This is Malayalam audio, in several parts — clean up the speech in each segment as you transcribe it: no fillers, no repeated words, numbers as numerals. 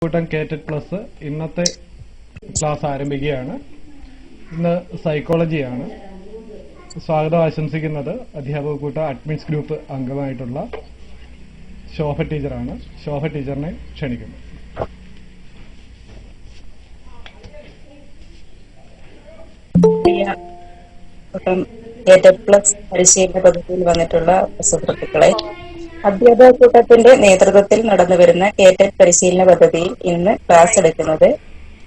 കൂട്ടം കേറ്റഡ് പ്ലസ് ഇന്നത്തെ ക്ലാസ് ആരംഭിക്കുകയാണ്. ഇന്ന് സൈക്കോളജിയാണ്. സ്വാഗതം ആശംസിക്കുന്നത് അധ്യാപക കൂട്ട അഡ്മിൻസ് ഗ്രൂപ്പ് അംഗമായിട്ടുള്ള ശോഭ ടീച്ചറാണ്. ശോഭ ടീച്ചറിനെ ക്ഷണിക്കുന്നു. കേറ്റഡ് പ്ലസ് പരിശീലന പദ്ധതിയിൽ വന്നിട്ടുള്ള സുഹൃത്തുക്കളെ, അധ്യാപക കൂട്ടത്തിന്റെ നേതൃത്വത്തിൽ നടന്നുവരുന്ന കേറ്റഡ് പരിശീലന പദ്ധതിയിൽ ഇന്ന് ക്ലാസ് എടുക്കുന്നത്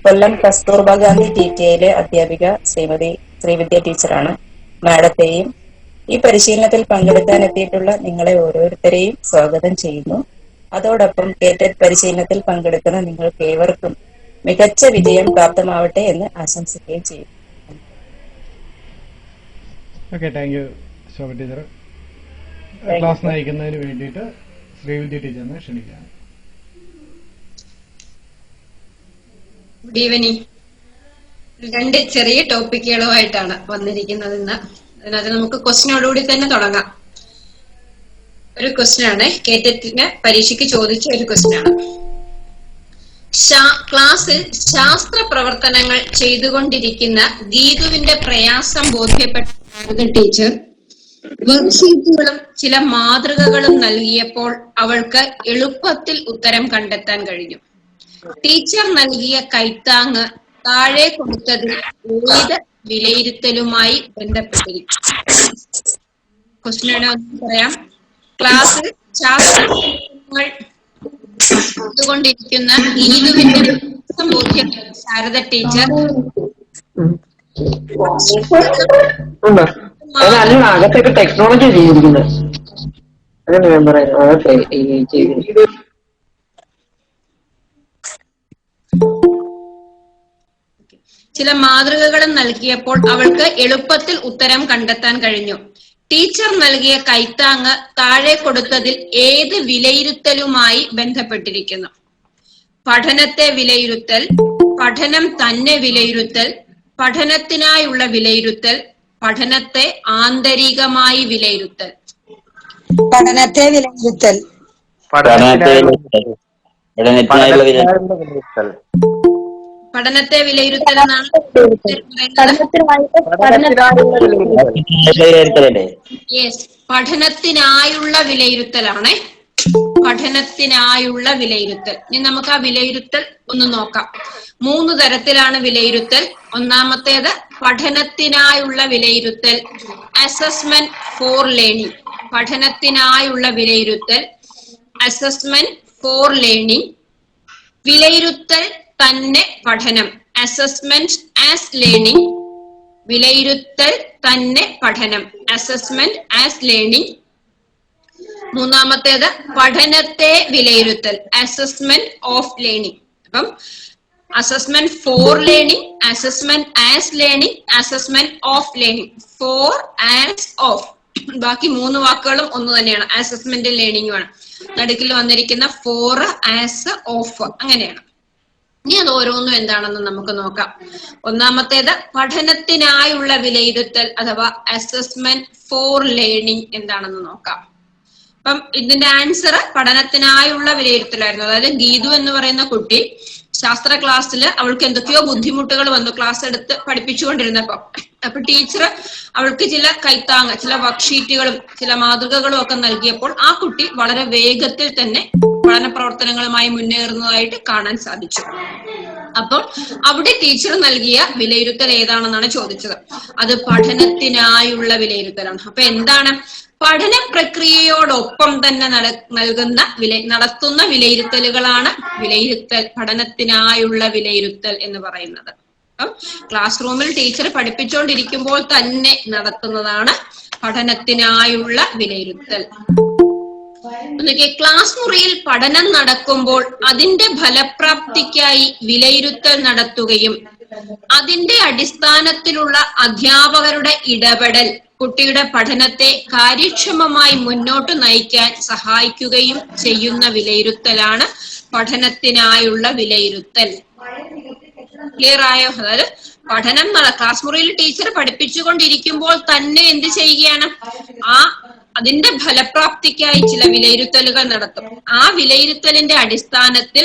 കൊല്ലം കസ്തൂർബ ഗാന്ധി ടിടിഐയിലെ അധ്യാപിക ശ്രീമതി ശ്രീവിദ്യ ടീച്ചറാണ്. മാഡത്തെയും ഈ പരിശീലനത്തിൽ പങ്കെടുക്കാനെത്തിയിട്ടുള്ള നിങ്ങളെ ഓരോരുത്തരെയും സ്വാഗതം ചെയ്യുന്നു. അതോടൊപ്പം കേറ്റഡ് പരിശീലനത്തിൽ പങ്കെടുക്കുന്ന നിങ്ങൾക്ക് ഏവർക്കും മികച്ച വിജയം പ്രാപ്തമാവട്ടെ എന്ന് ആശംസിക്കുകയും ചെയ്യും. Okay, thank you Shobha teacher. Class നയിക്കുന്നതിന് വേണ്ടിയിട്ട് ശ്രീവിദ്യ ടീച്ചറിനെ ക്ഷണിക്കുകയാണ്. Good evening. രണ്ട് ചെറിയ ടോപ്പിക്കുകളുമായിട്ടാണ് വന്നിരിക്കുന്നത് ഇന്ന്. അതിനകത്ത് നമുക്ക് ക്വസ്റ്റിനോടുകൂടി തന്നെ തുടങ്ങാം. ഒരു ക്വസ്റ്റ്യനാണ്, കേറ്ററ്റിന് പരീക്ഷയ്ക്ക് ചോദിച്ച ഒരു ക്വസ്റ്റ്യനാണ്. ക്ലാസ്സിൽ ശാസ്ത്ര പ്രവർത്തനങ്ങൾ ചെയ്തുകൊണ്ടിരിക്കുന്ന ഗീതുവിന്റെ പ്രയാസം ബോധ്യപ്പെട്ട ടീച്ചർ വർക്ക്ഷീറ്റുകളും ചില മാതൃകകളും നൽകിയപ്പോൾ അവൾക്ക് എളുപ്പത്തിൽ ഉത്തരം കണ്ടെത്താൻ കഴിഞ്ഞു. ടീച്ചർ നൽകിയ കൈത്താങ് താഴെ കൊടുത്തതിൽ ഏത് വിലയിരുത്തലുമായി ബന്ധപ്പെട്ടിരിക്കും? ക്വസ്റ്റ്യൻ പറയാം. ക്ലാസ്സിൽ ശാസ്ത്ര പ്രവർത്തനങ്ങൾ ചെയ്തുകൊണ്ടിരിക്കുന്ന ഗീതുവിന്റെ പ്രയാസം ബോധ്യപ്പെട്ട ശാരദ ടീച്ചർ അകത്തൊക്കെ ടെക്നോളജി ചെയ്തിരിക്കുന്നത് അങ്ങനെ ഞാൻ പറയാം. അതൊക്കെ ചില മാതൃകകളും നൽകിയപ്പോൾ അവൾക്ക് എളുപ്പത്തിൽ ഉത്തരം കണ്ടെത്താൻ കഴിഞ്ഞു. ടീച്ചർ നൽകിയ കൈത്താങ് താഴെ കൊടുത്തതിൽ ഏത് വിലയിരുത്തലുമായി ബന്ധപ്പെട്ടിരിക്കുന്നു? പഠനത്തെ വിലയിരുത്തൽ, പഠനം തന്നെ വിലയിരുത്തൽ, പഠനത്തിനായുള്ള വിലയിരുത്തൽ, പഠനത്തെ ആന്തരികമായി വിലയിരുത്തൽ. പഠനത്തെ വിലയിരുത്തൽ. പഠനത്തെ വിലയിരുത്തൽ എന്നാണ് യെസ്, പഠനത്തിനായുള്ള വിലയിരുത്തലാണ്. പഠനത്തിനായുള്ള വിലയിരുത്തൽ. ഇനി നമുക്ക് ആ വിലയിരുത്തൽ ഒന്ന് നോക്കാം. 3 തരത്തിലാണ് വിലയിരുത്തൽ. ഒന്നാമത്തേത് പഠനത്തിനായുള്ള വിലയിരുത്തൽ, അസസ്മെന്റ് ഫോർ ലേണിംഗ്. പഠനത്തിനായുള്ള വിലയിരുത്തൽ, അസസ്മെന്റ് ഫോർ ലേണിംഗ്. വിലയിരുത്തൽ തന്നെ പഠനം, അസസ്മെന്റ് ആസ് ലേണിംഗ്. വിലയിരുത്തൽ തന്നെ പഠനം, അസസ്മെന്റ് ആസ് ലേണിംഗ്. മൂന്നാമത്തേത് പഠനത്തെ വിലയിരുത്തൽ, അസസ്മെന്റ് ഓഫ് ലേണിംഗ്. അപ്പം assessment for learning, assessment as learning, assessment of learning. For, as, of. ബാക്കി 3 വാക്കുകളും ഒന്ന് തന്നെയാണ്, അസസ്മെന്റ് ലേണിംഗുമാണ്. നടുക്കിൽ വന്നിരിക്കുന്ന ഫോർ, ആസ്, ഓഫ് അങ്ങനെയാണ്. ഇനി അത് ഓരോന്നും എന്താണെന്ന് നമുക്ക് നോക്കാം. ഒന്നാമത്തേത് പഠനത്തിനായുള്ള വിലയിരുത്തൽ അഥവാ അസസ്മെന്റ് ഫോർ ലേണിംഗ് എന്താണെന്ന് നോക്കാം. അപ്പം ഇതിന്റെ ആൻസർ പഠനത്തിനായുള്ള വിലയിരുത്തലായിരുന്നു. അതായത് ഗീതു എന്ന് പറയുന്ന കുട്ടി ശാസ്ത്ര ക്ലാസ്സിൽ അവൾക്ക് എന്തൊക്കെയോ ബുദ്ധിമുട്ടുകൾ വന്നു ക്ലാസ് എടുത്ത് പഠിപ്പിച്ചുകൊണ്ടിരുന്നപ്പോ. അപ്പൊ ടീച്ചർ അവൾക്ക് ചില കൈത്താങ്, ചില വർക്ക്ഷീറ്റുകളും ചില മാതൃകകളും ഒക്കെ നൽകിയപ്പോൾ ആ കുട്ടി വളരെ വേഗത്തിൽ തന്നെ പഠന പ്രവർത്തനങ്ങളുമായി മുന്നേറുന്നതായിട്ട് കാണാൻ സാധിച്ചു. അപ്പോൾ അവിടെ ടീച്ചർ നൽകിയ വിലയിരുത്തൽ ഏതാണെന്നാണ് ചോദിച്ചത്. അത് പഠനത്തിനായുള്ള വിലയിരുത്തലാണ്. അപ്പൊ എന്താണ്? പഠന പ്രക്രിയയോടൊപ്പം തന്നെ നടത്തുന്ന വിലയിരുത്തലുകളാണ് വിലയിരുത്തൽ, പഠനത്തിനായുള്ള വിലയിരുത്തൽ എന്ന് പറയുന്നത്. അപ്പം ക്ലാസ് റൂമിൽ ടീച്ചർ പഠിപ്പിച്ചുകൊണ്ടിരിക്കുമ്പോൾ തന്നെ നടത്തുന്നതാണ് പഠനത്തിനായുള്ള വിലയിരുത്തൽ. ക്ലാസ് മുറിയിൽ പഠനം നടക്കുമ്പോൾ അതിന്റെ ഫലപ്രാപ്തിക്കായി വിലയിരുത്തൽ നടത്തുകയും അതിന്റെ അടിസ്ഥാനത്തിലുള്ള അധ്യാപകരുടെ ഇടപെടൽ കുട്ടിയുടെ പഠനത്തെ കാര്യക്ഷമമായി മുന്നോട്ട് നയിക്കാൻ സഹായിക്കുകയും ചെയ്യുന്ന വിലയിരുത്തലാണ് പഠനത്തിനായുള്ള വിലയിരുത്തൽ. ക്ലിയർ ആയോ? അതായത് പഠനം ക്ലാസ് മുറിയിൽ ടീച്ചർ പഠിപ്പിച്ചുകൊണ്ടിരിക്കുമ്പോൾ തന്നെ എന്ത് ചെയ്യുകയാണ്? ആ അതിന്റെ ഫലപ്രാപ്തിക്കായി ചില വിലയിരുത്തലുകൾ നടത്തും. ആ വിലയിരുത്തലിന്റെ അടിസ്ഥാനത്തിൽ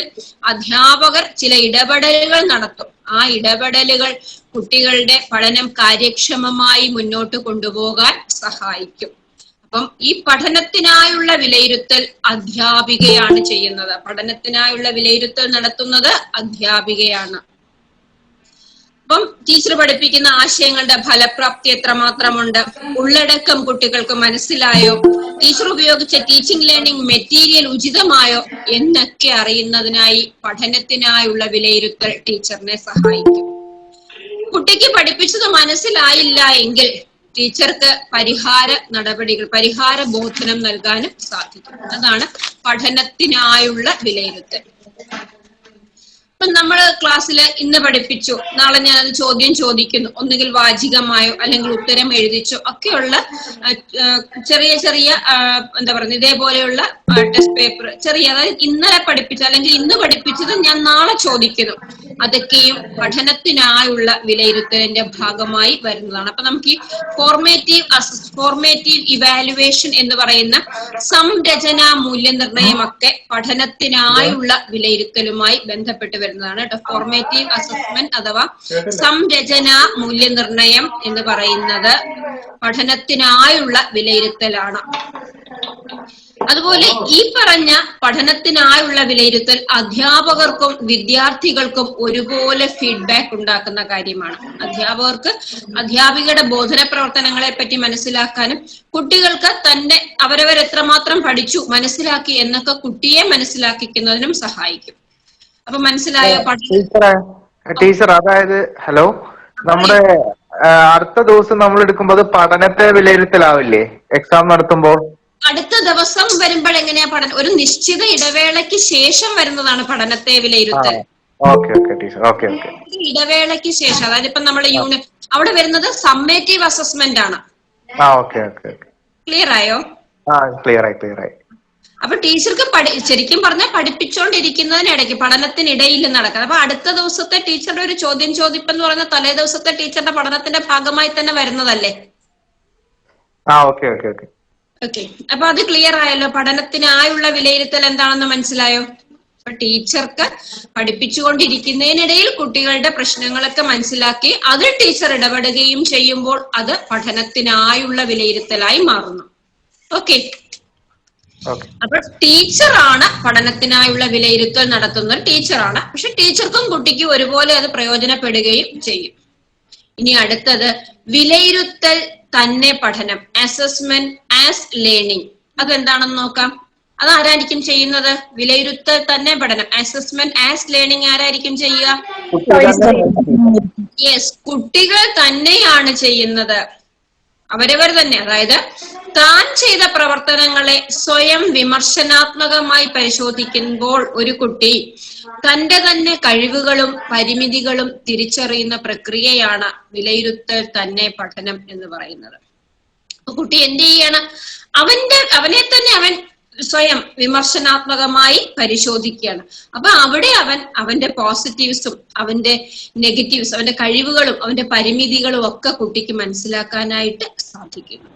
അധ്യാപകർ ചില ഇടപെടലുകൾ നടത്തും. ആ ഇടപെടലുകൾ കുട്ടികളുടെ പഠനം കാര്യക്ഷമമായി മുന്നോട്ട് കൊണ്ടുപോകാൻ സഹായിക്കും. അപ്പം ഈ പഠനത്തിനായുള്ള വിലയിരുത്തൽ അധ്യാപികയാണ് ചെയ്യുന്നത്. പഠനത്തിനായുള്ള വിലയിരുത്തൽ നടത്തുന്നത് അധ്യാപികയാണ്. അപ്പം ടീച്ചർ പഠിപ്പിക്കുന്ന ആശയങ്ങളുടെ ഫലപ്രാപ്തി എത്രമാത്രമുണ്ട്, ഉള്ളടക്കം കുട്ടികൾക്ക് മനസ്സിലായോ, ടീച്ചർ ഉപയോഗിച്ച ടീച്ചിങ് ലേണിംഗ് മെറ്റീരിയൽ ഉചിതമായോ എന്നൊക്കെ അറിയുന്നതിനായി പഠനത്തിനായുള്ള വിലയിരുത്തൽ ടീച്ചറിനെ സഹായിക്കും. കുട്ടിക്ക് പഠിപ്പിച്ചത് മനസ്സിലായില്ല എങ്കിൽ ടീച്ചർക്ക് പരിഹാര ബോധനം നൽകാനും സാധിക്കും. അതാണ് പഠനത്തിനായുള്ള വിലയിരുത്തൽ. നമ്മൾ ക്ലാസ്സിൽ ഇന്ന് പഠിപ്പിച്ചു, നാളെ ഞാനത് ചോദ്യം ചോദിക്കുന്നു, ഒന്നുകിൽ വാചികമായോ അല്ലെങ്കിൽ ഉത്തരം എഴുതിച്ചോ ഒക്കെയുള്ള ചെറിയ ചെറിയ എന്താ പറയുക ഇതേപോലെയുള്ള ടെസ്റ്റ് പേപ്പർ അതായത് ഇന്നലെ പഠിപ്പിച്ച അല്ലെങ്കിൽ ഇന്ന് പഠിപ്പിച്ചത് ഞാൻ നാളെ ചോദിക്കുന്നു, അതൊക്കെയും പഠനത്തിനായുള്ള വിലയിരുത്തലിന്റെ ഭാഗമായി വരുന്നതാണ്. അപ്പൊ നമുക്ക് ഈ ഫോർമേറ്റീവ് ഇവാലുവേഷൻ എന്ന് പറയുന്ന സംരചന മൂല്യനിർണ്ണയമൊക്കെ പഠനത്തിനായുള്ള വിലയിരുത്തലുമായി ബന്ധപ്പെട്ട് വരുന്നതാണ് കേട്ടോ. ഫോർമേറ്റീവ് അസസ്മെന്റ് അഥവാ സംരചന മൂല്യനിർണ്ണയം എന്ന് പറയുന്നത് പഠനത്തിനായുള്ള വിലയിരുത്തലാണ്. അതുപോലെ ഈ പറഞ്ഞ പഠനത്തിനായുള്ള വിലയിരുത്തൽ അധ്യാപകർക്കും വിദ്യാർത്ഥികൾക്കും ഒരുപോലെ ഫീഡ്ബാക്ക് ഉണ്ടാക്കുന്ന കാര്യമാണ്. അധ്യാപികയുടെ ബോധന പ്രവർത്തനങ്ങളെ പറ്റി മനസ്സിലാക്കാനും കുട്ടികൾക്ക് തന്നെ അവരവരെത്രമാത്രം പഠിച്ചു മനസ്സിലാക്കി എന്നൊക്കെ കുട്ടിയെ മനസ്സിലാക്കിക്കുന്നതിനും സഹായിക്കും. അപ്പൊ മനസ്സിലായോ? ടീച്ചർ അതായത് ഹലോ, നമ്മുടെ അടുത്ത ദിവസം നമ്മൾ എടുക്കുമ്പോൾ പഠനത്തെ വിലയിരുത്തലാവില്ലേ എക്സാം നടത്തുമ്പോൾ? അടുത്ത ദിവസം വരുമ്പോൾ എങ്ങനെയാ പഠനം? ഒരു നിശ്ചിത ഇടവേളയ്ക്ക് ശേഷം വരുന്നതാണ് പഠനത്തെ വിലയിരുത്തൽ. ഇടവേളയ്ക്ക് ശേഷം, അതായത് ഇപ്പൊ നമ്മൾ അവിടെ വരുന്നത് സമ്മേറ്റീവ് അസസ്മെന്റ് ആണ്. ക്ലിയർ ആയോ? ക്ലിയർ ആയി. അപ്പൊ ടീച്ചർക്ക് ശരിക്കും പറഞ്ഞാൽ പഠിപ്പിച്ചുകൊണ്ടിരിക്കുന്നതിനിടയ്ക്ക് പഠനത്തിനിടയിൽ നടക്കുന്നത്. അപ്പൊ അടുത്ത ദിവസത്തെ ടീച്ചറുടെ ഒരു ചോദ്യം ചോദിപ്പെന്ന് പറയുന്ന തലേ ദിവസത്തെ ടീച്ചറുടെ പഠനത്തിന്റെ ഭാഗമായി തന്നെ വരുന്നതല്ലേ? ഓക്കെ, അപ്പൊ അത് ക്ലിയർ ആയല്ലോ. പഠനത്തിനായുള്ള വിലയിരുത്തൽ എന്താണെന്ന് മനസ്സിലായോ? അപ്പൊ ടീച്ചർക്ക് പഠിപ്പിച്ചുകൊണ്ടിരിക്കുന്നതിനിടയിൽ കുട്ടികളുടെ പ്രശ്നങ്ങളൊക്കെ മനസ്സിലാക്കി അതിൽ ടീച്ചർ ഇടപെടുകയും ചെയ്യുമ്പോൾ അത് പഠനത്തിനായുള്ള വിലയിരുത്തലായി മാറുന്നു. ഓക്കെ, അപ്പൊ ടീച്ചറാണ് പഠനത്തിനായുള്ള വിലയിരുത്തൽ നടത്തുന്നത്, ടീച്ചറാണ്. പക്ഷെ ടീച്ചർക്കും കുട്ടിക്കും ഒരുപോലെ അത് പ്രയോജനപ്പെടുകയും ചെയ്യും. ഇനി അടുത്തത് വിലയിരുത്തൽ തന്നെ പഠനം, അസസ്മെന്റ് ആസ് ലേണിംഗ്. അതെന്താണെന്ന് നോക്കാം. അതാരായിരിക്കും ചെയ്യുന്നത്? വിലയിരുത്തൽ തന്നെ പഠനം, അസസ്മെന്റ് ആസ് ലേണിംഗ് ആരായിരിക്കും ചെയ്യുക? യെസ്, കുട്ടികൾ തന്നെയാണ് ചെയ്യുന്നത്. അവരവർ തന്നെ, അതായത് താൻ ചെയ്ത പ്രവർത്തനങ്ങളെ സ്വയം വിമർശനാത്മകമായി പരിശോധിക്കുമ്പോൾ ഒരു കുട്ടി തന്റെ തന്നെ കഴിവുകളും പരിമിതികളും തിരിച്ചറിയുന്ന പ്രക്രിയയാണ് വിലയിരുത്തൽ തന്നെ പഠനം എന്ന് പറയുന്നത്. കുട്ടി എന്ത് ചെയ്യണം? അവനെ തന്നെ അവൻ സ്വയം വിമർശനാത്മകമായി പരിശോധിക്കുകയാണ്. അപ്പൊ അവിടെ അവന്റെ പോസിറ്റീവ്സും അവന്റെ നെഗറ്റീവ്സും അവന്റെ കഴിവുകളും അവന്റെ പരിമിതികളും ഒക്കെ കുട്ടിക്ക് മനസ്സിലാക്കാനായിട്ട് സാധിക്കുന്നു.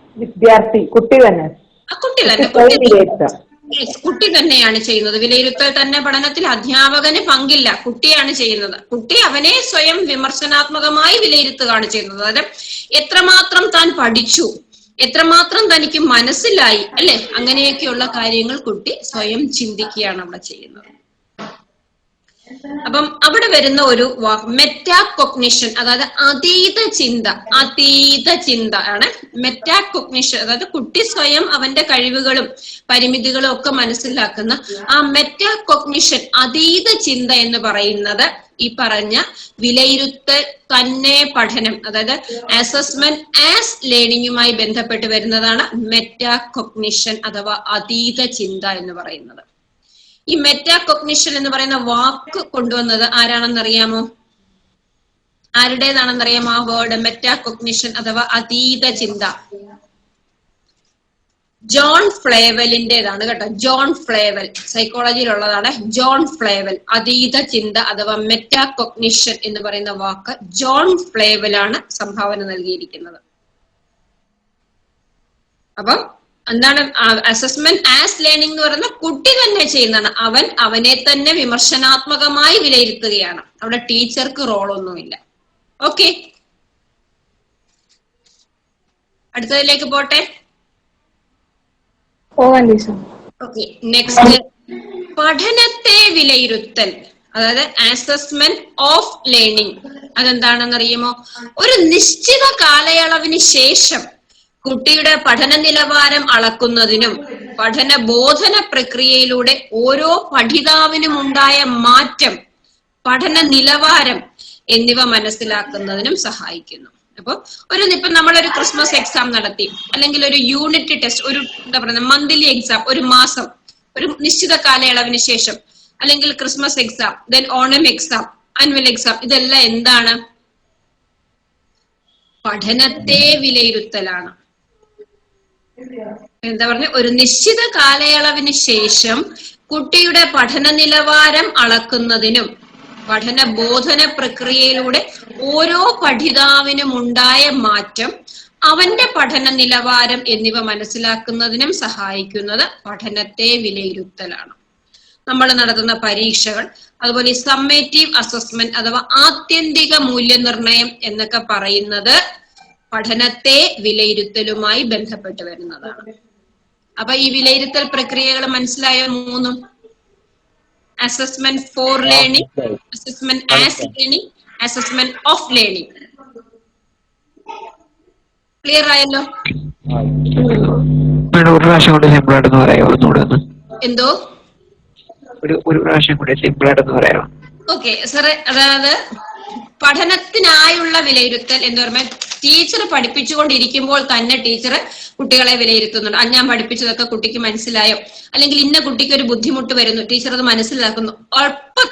കുട്ടി തന്നെയാണ് ചെയ്യുന്നത്. വിലയിരുത്തൽ തന്നെ പഠനത്തിൽ അധ്യാപകന് പങ്കില്ല, കുട്ടിയാണ് ചെയ്യുന്നത്. കുട്ടി അവനെ സ്വയം വിമർശനാത്മകമായി വിലയിരുത്തുകയാണ് ചെയ്യുന്നത്. അതായത് എത്രമാത്രം താൻ പഠിച്ചു, എത്രമാത്രം തനിക്ക് മനസ്സിലായി, അല്ലെ, അങ്ങനെയൊക്കെയുള്ള കാര്യങ്ങൾ കുട്ടി സ്വയം ചിന്തിക്കുകയാണ് അവിടെ ചെയ്യുന്നത്. അപ്പം അവിടെ വരുന്ന ഒരു വാക്ക് മെറ്റാകോഗ്നിഷൻ, അതായത് അതീത ചിന്ത ആണ് മെറ്റാകോഗ്നിഷൻ. അതായത് കുട്ടി സ്വയം അവന്റെ കഴിവുകളും പരിമിതികളും ഒക്കെ മനസ്സിലാക്കുന്ന ആ മെറ്റാകോഗ്നിഷൻ, അതീത ചിന്ത എന്ന് പറയുന്നത് ഈ പറഞ്ഞ വിലയിരുത്തൽ തന്നെ പഠനം, അതായത് അസസ്മെന്റ് ആസ് ലേണിംഗുമായി ബന്ധപ്പെട്ട് വരുന്നതാണ് മെറ്റാകോഗ്നിഷൻ അഥവാ അതീത ചിന്ത എന്ന് പറയുന്നത്. ഈ മെറ്റാകോഗ്നിഷൻ എന്ന് പറയുന്ന വാക്ക് കൊണ്ടുവന്നത് ആരാണെന്നറിയാമോ? ആരുടേതാണെന്നറിയാമോ ആ വേർഡ് മെറ്റാകോഗ്നിഷൻ അഥവാ അതീത ചിന്ത? ജോൺ ഫ്ലേവലിന്റേതാണ് കേട്ടോ. John ഫ്ലേവൽ, സൈക്കോളജിയിലുള്ളതാണ് John ഫ്ലേവൽ. അതീത ചിന്ത അഥവാ മെറ്റാകോഗ്നിഷൻ എന്ന് പറയുന്ന വാക്ക് ജോൺ ഫ്ലേവലാണ് സംഭാവന നൽകിയിരിക്കുന്നത്. അപ്പം എന്താണ് അസസ്മെന്റ് ആസ് ലേണിംഗ് എന്ന് പറയുന്നത് കുട്ടി തന്നെ ചെയ്യുന്നതാണ്. അവൻ അവനെ തന്നെ വിമർശനാത്മകമായി വിലയിരുത്തുകയാണ്. അവിടെ ടീച്ചർക്ക് റോളൊന്നുമില്ല. ഓക്കെ, അടുത്തതിലേക്ക് പോട്ടെ. ഓക്കെ, നെക്സ്റ്റ് പഠനത്തെ വിലയിരുത്തൽ, അതായത് അസസ്മെന്റ് ഓഫ് ലേണിംഗ്. അതെന്താണെന്നറിയുമോ? ഒരു നിശ്ചിത കാലയളവിന് ശേഷം കുട്ടിയുടെ പഠന നിലവാരം അളക്കുന്നതിനും പഠന ബോധന പ്രക്രിയയിലൂടെ ഓരോ പഠിതാവിനും ഉണ്ടായ മാറ്റം, പഠന നിലവാരം എന്നിവ മനസ്സിലാക്കുന്നതിനും സഹായിക്കുന്നു. അപ്പൊ ഇപ്പൊ നമ്മളൊരു ക്രിസ്മസ് എക്സാം നടത്തി, അല്ലെങ്കിൽ ഒരു യൂണിറ്റ് ടെസ്റ്റ്, ഒരു എന്താ പറയുക മന്ത്ലി എക്സാം, ഒരു മാസം, ഒരു നിശ്ചിത കാലയളവിന് ശേഷം, അല്ലെങ്കിൽ Christmas exam, then Onam exam, annual exam, ഇതെല്ലാം എന്താണ്? പഠനത്തെ വിലയിരുത്തലാണ്. എന്താ പറഞ്ഞ, ഒരു നിശ്ചിത കാലയളവിന് ശേഷം കുട്ടിയുടെ പഠന നിലവാരം അളക്കുന്നതിനും പഠന ബോധന പ്രക്രിയയിലൂടെ ഓരോ പഠിതാവിനും ഉണ്ടായ മാറ്റം, അവന്റെ പഠന നിലവാരം എന്നിവ മനസ്സിലാക്കുന്നതിനും സഹായിക്കുന്നത് പഠനത്തെ വിലയിരുത്തലാണ്. നമ്മൾ നടത്തുന്ന പരീക്ഷകൾ, അതുപോലെ ഈ സമ്മേറ്റീവ് അസസ്മെന്റ് അഥവാ ആത്യന്തിക മൂല്യനിർണയം എന്നൊക്കെ പറയുന്നത് പഠനത്തെ വിലയിരുത്തലുമായി ബന്ധപ്പെട്ട് വരുന്നതാണ്. അപ്പൊ ഈ വിലയിരുത്തൽ പ്രക്രിയകൾ മനസ്സിലായോ? മൂന്നും: assessment for learning, assessment as learning, assessment of learning. Clear ആയല്ലോ? ഒരു പ്രാവശ്യം കൂടി സിമ്പിൾ ആയിട്ടൊന്ന് പറയാമോ? എന്തോ ഒരു പ്രാവശ്യം കൂടി സിമ്പിൾ ആയിട്ടൊന്ന് പറയാമോ? ഓക്കെ സാറേ, അതായത് പഠനത്തിനായുള്ള വിലയിരുത്തൽ എന്ന് പറയുമ്പോൾ ടീച്ചർ പഠിപ്പിച്ചുകൊണ്ടിരിക്കുമ്പോൾ തന്നെ ടീച്ചർ കുട്ടികളെ വിലയിരുത്തുന്നുണ്ട്. ഞാൻ പഠിപ്പിച്ചതൊക്കെ കുട്ടിക്ക് മനസ്സിലായോ, അല്ലെങ്കിൽ ഇന്ന കുട്ടിക്ക് ഒരു ബുദ്ധിമുട്ട് വരുന്നു, ടീച്ചർ അത് മനസ്സിലാക്കുന്നു.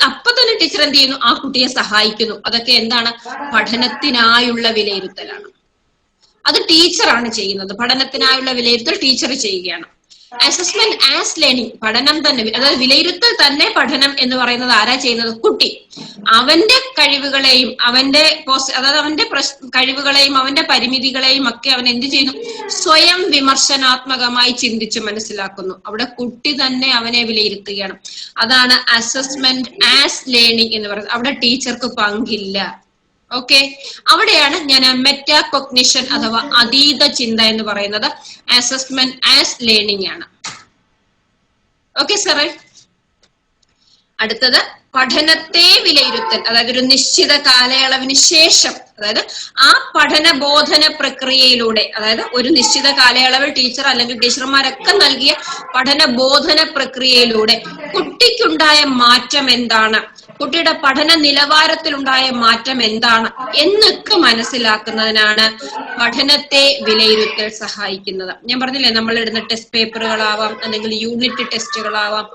അപ്പൊ തന്നെ ടീച്ചർ എന്ത് ചെയ്യുന്നു? ആ കുട്ടിയെ സഹായിക്കുന്നു. അതൊക്കെ എന്താണ്? പഠനത്തിനായുള്ള വിലയിരുത്തലാണ്. അത് ടീച്ചറാണ് ചെയ്യുന്നത്. പഠനത്തിനായുള്ള വിലയിരുത്തൽ ടീച്ചർ ചെയ്യുകയാണ്. അസസ്മെന്റ് ആസ് ലേണിംഗ്, പഠനം തന്നെ, അതായത് വിലയിരുത്തൽ തന്നെ പഠനം എന്ന് പറയുന്നത് ആരാ ചെയ്യുന്നത്? കുട്ടി. അവന്റെ കഴിവുകളെയും അവന്റെ കഴിവുകളെയും അവന്റെ പരിമിതികളെയും ഒക്കെ അവൻ എന്ത് ചെയ്യുന്നു? സ്വയം വിമർശനാത്മകമായി ചിന്തിച്ച് മനസ്സിലാക്കുന്നു. അവിടെ കുട്ടി തന്നെ അവനെ വിലയിരുത്തുകയാണ്. അതാണ് അസസ്മെന്റ് ആസ് ലേണിംഗ് എന്ന് പറയുന്നത്. അവിടെ ടീച്ചർക്ക് പങ്കില്ല. ഓക്കെ, അവിടെയാണ് ഞാൻ മെറ്റാ കൊഗ്നിഷൻ അഥവാ അതീത ചിന്ത എന്ന് പറയുന്നത്. അസസ്മെന്റ് ആസ് ലേണിംഗ് ആണ്. ഓക്കെ സാറേ, അടുത്തത് പഠനത്തെ വിലയിരുത്തൽ, അതായത് ഒരു നിശ്ചിത കാലയളവിന് ശേഷം, അതായത് ആ പഠന ബോധന പ്രക്രിയയിലൂടെ, അതായത് ഒരു നിശ്ചിത കാലയളവിൽ ടീച്ചർ അല്ലെങ്കിൽ ടീച്ചർമാരൊക്കെ നൽകിയ പഠന ബോധന പ്രക്രിയയിലൂടെ കുട്ടിക്കുണ്ടായ മാറ്റം എന്താണ്, കുട്ടിയുടെ പഠന നിലവാരത്തിലുണ്ടായ മാറ്റം എന്താണ് എന്നൊക്കെ മനസ്സിലാക്കുന്നതിനാണ് പഠനത്തെ വിലയിരുത്തൽ സഹായിക്കുന്നത്. ഞാൻ പറഞ്ഞില്ലേ, നമ്മൾ ഇടുന്ന ടെസ്റ്റ് പേപ്പറുകളാവാം, അല്ലെങ്കിൽ യൂണിറ്റ് ടെസ്റ്റുകളാവാം,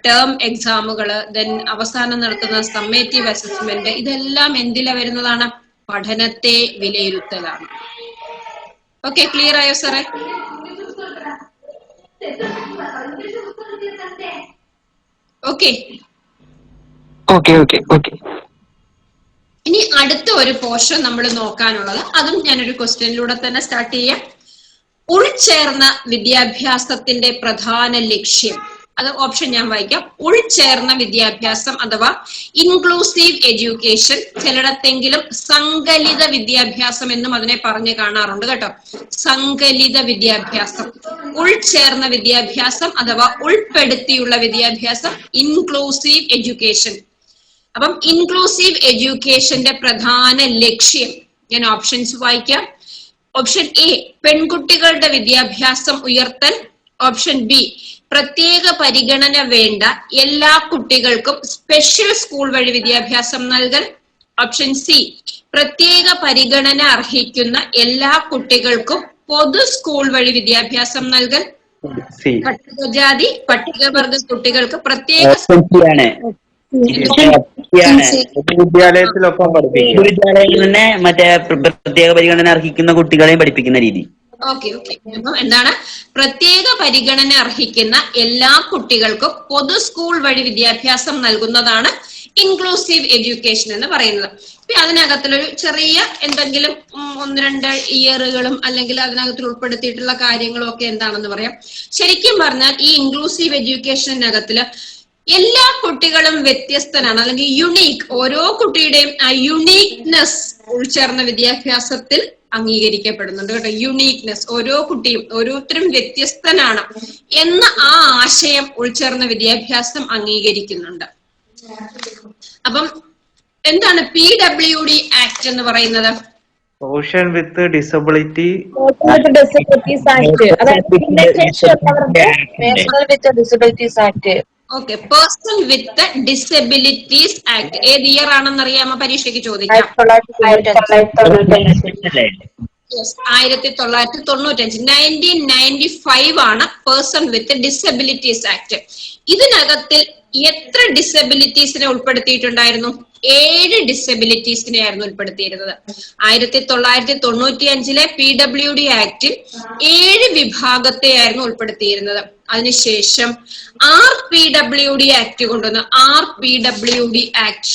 ടേം എക്സാമുകൾ, ദെൻ അവസാനം നടത്തുന്ന സമ്മേറ്റീവ് അസസ്മെന്റ്, ഇതെല്ലാം എന്തിലാ വരുന്നതാണ്? പഠനത്തെ വിലയിരുത്തലാണ്. ഓക്കെ, ക്ലിയർ ആയോ സാറേ? ഓക്കെ, ഇനി അടുത്ത ഒരു പോർഷൻ നമ്മൾ നോക്കാനുള്ളത്, അതും ഞാനൊരു ക്വസ്റ്റ്യനിലൂടെ തന്നെ സ്റ്റാർട്ട് ചെയ്യാം. ഉൾച്ചേർന്ന വിദ്യാഭ്യാസത്തിന്റെ പ്രധാന ലക്ഷ്യം. അത് ഓപ്ഷൻ ഞാൻ വായിക്കാം. ഉൾച്ചേർന്ന വിദ്യാഭ്യാസം അഥവാ ഇൻക്ലൂസീവ് എഡ്യൂക്കേഷൻ, ചിലയിടത്തെങ്കിലും സങ്കലിത വിദ്യാഭ്യാസം എന്നും അതിനെ പറഞ്ഞു കാണാറുണ്ട് കേട്ടോ. സങ്കലിത വിദ്യാഭ്യാസം, ഉൾച്ചേർന്ന വിദ്യാഭ്യാസം അഥവാ ഉൾപ്പെടുത്തിയുള്ള വിദ്യാഭ്യാസം, ഇൻക്ലൂസീവ് എഡ്യൂക്കേഷൻ. അപ്പം ഇൻക്ലൂസീവ് എഡ്യൂക്കേഷന്റെ പ്രധാന ലക്ഷ്യം, ഞാൻ ഓപ്ഷൻസ് വായിക്കാം. ഓപ്ഷൻ എ, പെൺകുട്ടികളുടെ വിദ്യാഭ്യാസം ഉയർത്തൽ. ഓപ്ഷൻ ബി, പ്രത്യേക പരിഗണന വേണ്ട എല്ലാ കുട്ടികൾക്കും സ്പെഷ്യൽ സ്കൂൾ വഴി വിദ്യാഭ്യാസം നൽകൽ. ഓപ്ഷൻ സി, പ്രത്യേക പരിഗണന അർഹിക്കുന്ന എല്ലാ കുട്ടികൾക്കും പൊതു സ്കൂൾ വഴി വിദ്യാഭ്യാസം നൽകൽ. പട്ടികജാതി പട്ടികവർഗ കുട്ടികൾക്ക് പ്രത്യേക വിദ്യാലയത്തിലൊപ്പം പഠിപ്പിക്കും. വിദ്യാലയങ്ങളിൽ തന്നെ മറ്റേ പ്രത്യേക പരിഗണന അർഹിക്കുന്ന കുട്ടികളെയും പഠിപ്പിക്കുന്ന രീതി. ഓക്കെ. അപ്പം എന്താണ്? പ്രത്യേക പരിഗണന അർഹിക്കുന്ന എല്ലാ കുട്ടികൾക്കും പൊതു സ്കൂൾ വഴി വിദ്യാഭ്യാസം നൽകുന്നതാണ് ഇൻക്ലൂസീവ് എഡ്യൂക്കേഷൻ എന്ന് പറയുന്നത്. അതിനകത്തിലൊരു ചെറിയ എന്തെങ്കിലും 1-2 ഇയറുകളും അല്ലെങ്കിൽ അതിനകത്തിൽ ഉൾപ്പെടുത്തിയിട്ടുള്ള കാര്യങ്ങളും ഒക്കെ എന്താണെന്ന് പറയാം. ശരിക്കും പറഞ്ഞാൽ ഈ ഇൻക്ലൂസീവ് എഡ്യൂക്കേഷനകത്തില് എല്ലാ കുട്ടികളും വ്യത്യസ്തനാണ്, അല്ലെങ്കിൽ യുണീക്ക്. ഓരോ കുട്ടിയുടെയും ആ യുണീക്നെസ് ഉൾച്ചേർന്ന വിദ്യാഭ്യാസത്തിൽ അംഗീകരിക്കപ്പെടുന്നുണ്ട് കേട്ടോ. യുണീക്നെസ്, ഓരോ കുട്ടിയും ഓരോരുത്തരും വ്യത്യസ്തനാണ് എന്ന ആ ആശയം ഉൾച്ചേർന്ന വിദ്യാഭ്യാസം അംഗീകരിക്കുന്നുണ്ട്. അപ്പം എന്താണ് PWD ആക്ട് എന്ന് പറയുന്നത്? Social with disability disabilities act, അതായത് personal with disabilities act. Okay, person with disabilities act ഏത് ഇയർ ആണെന്ന് അറിയാമോ? പരീക്ഷയ്ക്ക് ചോദിക്കാം. 1995. 1995 ആണ് പേഴ്സൺ വിത്ത് ഡിസബിലിറ്റീസ് ആക്ട്. ഇതിനകത്തിൽ എത്ര ഡിസബിലിറ്റീസിനെ ഉൾപ്പെടുത്തിയിട്ടുണ്ടായിരുന്നു? 7 ഡിസബിലിറ്റീസിനെ ആയിരുന്നു ഉൾപ്പെടുത്തിയിരുന്നത്. 1995 PWD ആക്ടിൽ 7 വിഭാഗത്തെയായിരുന്നു ഉൾപ്പെടുത്തിയിരുന്നത്. അതിനുശേഷം RPWD ആക്ട് കൊണ്ടുവന്നു. RPWD ആക്ട്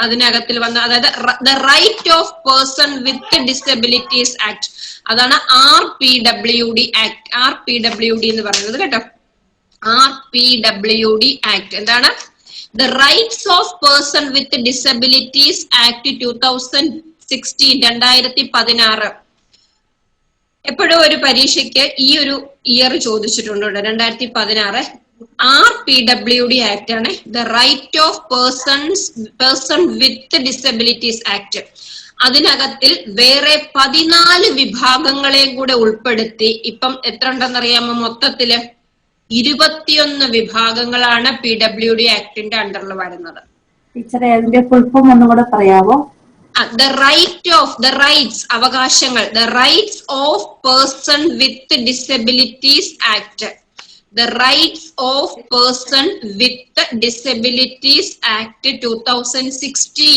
അതിനകത്തിൽ വന്ന, അതായത് the right of person with disabilities act, അതാണ് RPWD ആക്ട്. RPWD എന്ന് പറയുന്നത് കേട്ടോ. RPWD ആക്ട് എന്താണ്? The Rights of Person with Disabilities Act 2016. 2016. എപ്പോഴും ഒരു പരീക്ഷയ്ക്ക് ഈ ഒരു ഇയർ ചോദിച്ചിട്ടുണ്ട്. 2016 RPWD ആക്ട് ആണ്. The right of person with disabilities act. അതിനകത്തിൽ വേറെ 14 വിഭാഗങ്ങളെയും കൂടെ ഉൾപ്പെടുത്തി. ഇപ്പം എത്ര ഉണ്ടെന്നറിയാമോ? മൊത്തത്തില് 21 വിഭാഗങ്ങളാണ് PWD ആക്ടിന്റെ അണ്ടറിൽ വരുന്നത്. ടീച്ചറെ അതിന്റെ ഫുൾ ഫോം ഒന്നും കൂടെ പറയാമോ? ദ റൈറ്റ്സ്, അവകാശങ്ങൾ. The rights of person with disabilities act. The rights of person with disabilities act 2016.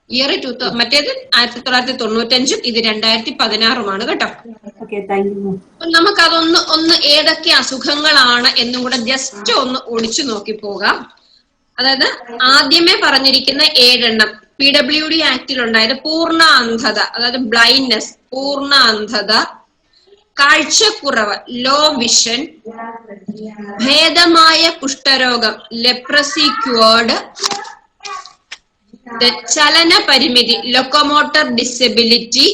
Year മറ്റേത് 1995, ഇത് 2016 കേട്ടോ. നമുക്കതൊന്ന് ഏതൊക്കെ അസുഖങ്ങളാണ് എന്നും കൂടെ ജസ്റ്റ് ഒന്ന് ഒളിച്ചു നോക്കി പോകാം. അതായത് ആദ്യമേ പറഞ്ഞിരിക്കുന്ന 7 എണ്ണം PWD ആക്ടിൽ ഉണ്ടായത്: പൂർണ്ണ അന്ധത, അതായത് ബ്ലൈൻഡ്നെസ്, പൂർണ്ണ അന്ധത, കാഴ്ചക്കുറവ്, ലോ വിഷൻ, ഭേദമായ കുഷ്ഠരോഗം, ലെപ്രസി ക്യൂർഡ്, ചലന പരിമിതി, ലൊക്കോമോട്ടർ ഡിസബിലിറ്റി,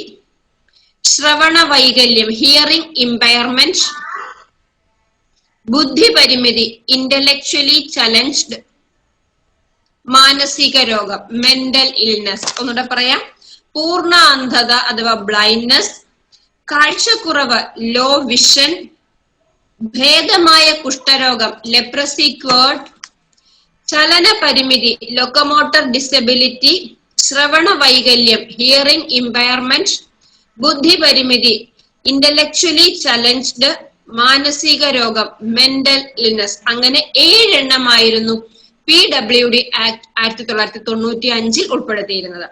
ശ്രവണ വൈകല്യം, ഹിയറിംഗ് ഇമ്പയർമെന്റ്, ബുദ്ധി പരിമിതി, ഇന്റലക്ച്വലി ചലഞ്ച്ഡ്, മാനസിക രോഗം, മെന്റൽ ഇൽനെസ്. ഒന്നുകൂടെ പറയാം: പൂർണ്ണ അന്ധത അഥവാ ബ്ലൈൻഡ്നെസ്, കാഴ്ചക്കുറവ്, ലോ വിഷൻ, ഭേദമായ കുഷ്ഠരോഗം, ലെപ്രസി ക്യൂർഡ്, ചലന പരിമിതി, ലൊക്കോമോട്ടർ ഡിസബിലിറ്റി, ശ്രവണ വൈകല്യം, ഹിയറിംഗ് ഇമ്പയർമെന്റ്, ബുദ്ധി പരിമിതി, ഇന്റലക്ച്വലി ചലഞ്ച്ഡ്, മാനസിക രോഗം, മെന്റൽ ഇൽനെസ്. അങ്ങനെ 7 എണ്ണമായിരുന്നു PWD ആക്ട് 1995 ഉൾപ്പെടുത്തിയിരുന്നത്.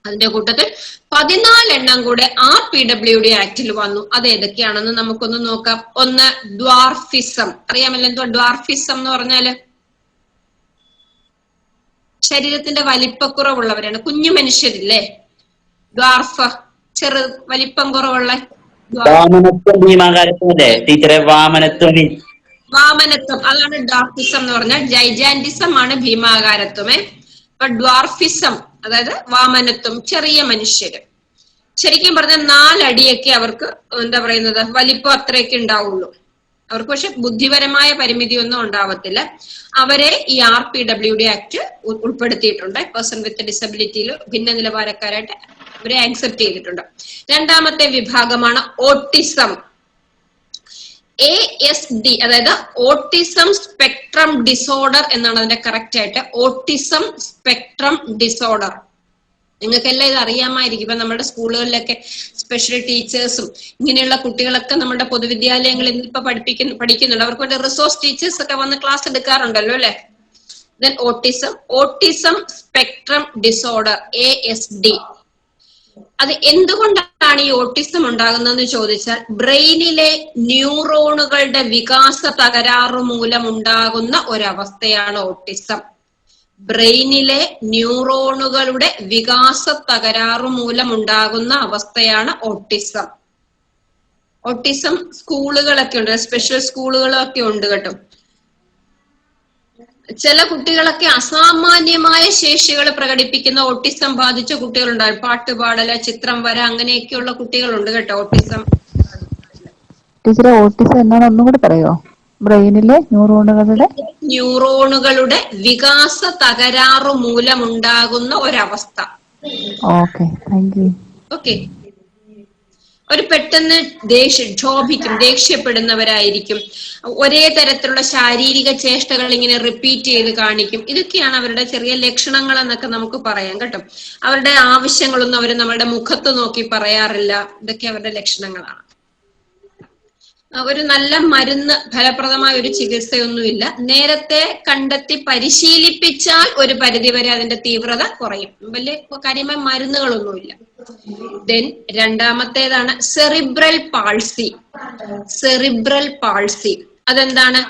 അതിന്റെ കൂട്ടത്തിൽ 14 എണ്ണം കൂടെ RPWD ആക്ടിൽ വന്നു. അത് ഏതൊക്കെയാണെന്ന് നമുക്കൊന്ന് നോക്കാം. ഒന്ന്, ഡ്വാർഫിസം. അറിയാമല്ലോ എന്തോ ഡ്വാർഫിസം എന്ന് പറഞ്ഞാല്? ശരീരത്തിന്റെ വലിപ്പക്കുറവുള്ളവരാണ്, കുഞ്ഞു മനുഷ്യരില്ലേ, ഡ്വാർഫ്, വലിപ്പം കുറവുള്ള. വാമനത്വം, അതാണ് ഡ്വാർഫിസം എന്ന് പറഞ്ഞാൽ. ജൈജാന്റിസം ആണ് ഭീമാകാരത്വമേ. അപ്പൊ ഡ്വാർഫിസം അതായത് വാമനത്വം, ചെറിയ മനുഷ്യര്. ശരിക്കും പറഞ്ഞാൽ 4 അടിയൊക്കെ അവർക്ക് എന്താ പറയുന്നത് വലിപ്പം അത്രയൊക്കെ ഉണ്ടാവുള്ളൂ. അവർക്ക് പക്ഷെ ബുദ്ധിപരമായ പരിമിതിയൊന്നും ഉണ്ടാവത്തില്ല. അവരെ ഈ RPWD ആക്ട് ഉൾപ്പെടുത്തിയിട്ടുണ്ട്. പേഴ്സൺ വിത്ത് ഡിസബിലിറ്റിയിൽ ഭിന്ന നിലവാരക്കാരായിട്ട് അവരെ ആക്സെപ്റ്റ് ചെയ്തിട്ടുണ്ട്. രണ്ടാമത്തെ വിഭാഗമാണ് ഓട്ടിസം. ASD, അതായത് ഓട്ടിസം സ്പെക്ട്രം ഡിസോർഡർ എന്നാണ് അതിന്റെ കറക്റ്റ് ആയിട്ട്. Autism spectrum disorder. നിങ്ങൾക്കെല്ലാം ഇത് അറിയാമായിരിക്കും. ഇപ്പൊ നമ്മുടെ സ്കൂളുകളിലൊക്കെ സ്പെഷ്യൽ ടീച്ചേഴ്സും ഇങ്ങനെയുള്ള കുട്ടികളൊക്കെ നമ്മുടെ പൊതുവിദ്യാലയങ്ങളിൽ ഇപ്പൊ പഠിക്കുന്നുണ്ട്. അവർക്ക് വേണ്ടി റിസോഴ്സ് ടീച്ചേഴ്സ് ഒക്കെ വന്ന് ക്ലാസ് എടുക്കാറുണ്ടല്ലോ അല്ലെ. Then autism spectrum disorder, ASD. അത് എന്തുകൊണ്ടാണ് ഈ ഓട്ടിസം ഉണ്ടാകുന്നതെന്ന് ചോദിച്ചാൽ, ബ്രെയിനിലെ ന്യൂറോണുകളുടെ വികാസ തകരാറ് മൂലം ഉണ്ടാകുന്ന ഒരവസ്ഥയാണ് ഓട്ടിസം. ബ്രെയിനിലെ ന്യൂറോണുകളുടെ വികാസ തകരാറ് മൂലമുണ്ടാകുന്ന അവസ്ഥയാണ് ഓട്ടിസം. ഓട്ടിസം സ്കൂളുകളൊക്കെ ഉണ്ട്, സ്പെഷ്യൽ സ്കൂളുകളൊക്കെ ഉണ്ട് കേട്ടോ. ചില കുട്ടികളൊക്കെ അസാമാന്യമായ ശേഷികൾ പ്രകടിപ്പിക്കുന്ന ഓട്ടിസം ബാധിച്ച കുട്ടികളുണ്ടാകും. പാട്ടുപാടല്, ചിത്രം വര, അങ്ങനെയൊക്കെയുള്ള കുട്ടികളുണ്ട് കേട്ടോ ഓട്ടിസം. ടീച്ചറെ, ഓട്ടിസം എന്നാണ് ഒന്നും കൂടെ പറയോ? ബ്രെയിനിലെ ന്യൂറോണുകളുടെ വികാസ തകരാറു മൂലമുണ്ടാകുന്ന ഒരവസ്ഥ. Okay, thank U. ഓക്കെ, ഒരു പെട്ടെന്ന് ദേഷ്യപ്പെടുന്നവരായിരിക്കും. ഒരേ തരത്തിലുള്ള ശാരീരിക ചേഷ്ടകൾ ഇങ്ങനെ റിപ്പീറ്റ് ചെയ്ത് കാണിക്കും. ഇതൊക്കെയാണ് അവരുടെ ചെറിയ ലക്ഷണങ്ങൾ എന്നൊക്കെ നമുക്ക് പറയാം കേട്ടോ. അവരുടെ ആവശ്യങ്ങളൊന്നും അവർ നമ്മളുടെ മുഖത്ത് നോക്കി പറയാറില്ല. ഇതൊക്കെ അവരുടെ ലക്ഷണങ്ങളാണ്. ഒരു നല്ല മരുന്ന്, ഫലപ്രദമായ ഒരു ചികിത്സയൊന്നുമില്ല. നേരത്തെ കണ്ടെത്തി പരിശീലിപ്പിച്ചാൽ ഒരു പരിധിവരെ അതിന്റെ തീവ്രത കുറയും. വലിയ കാര്യമായ മരുന്നുകളൊന്നുമില്ല. ദെൻ രണ്ടാമത്തേതാണ് സെറിബ്രൽ പാൾസി. സെറിബ്രൽ പാൾസി അതെന്താണ്?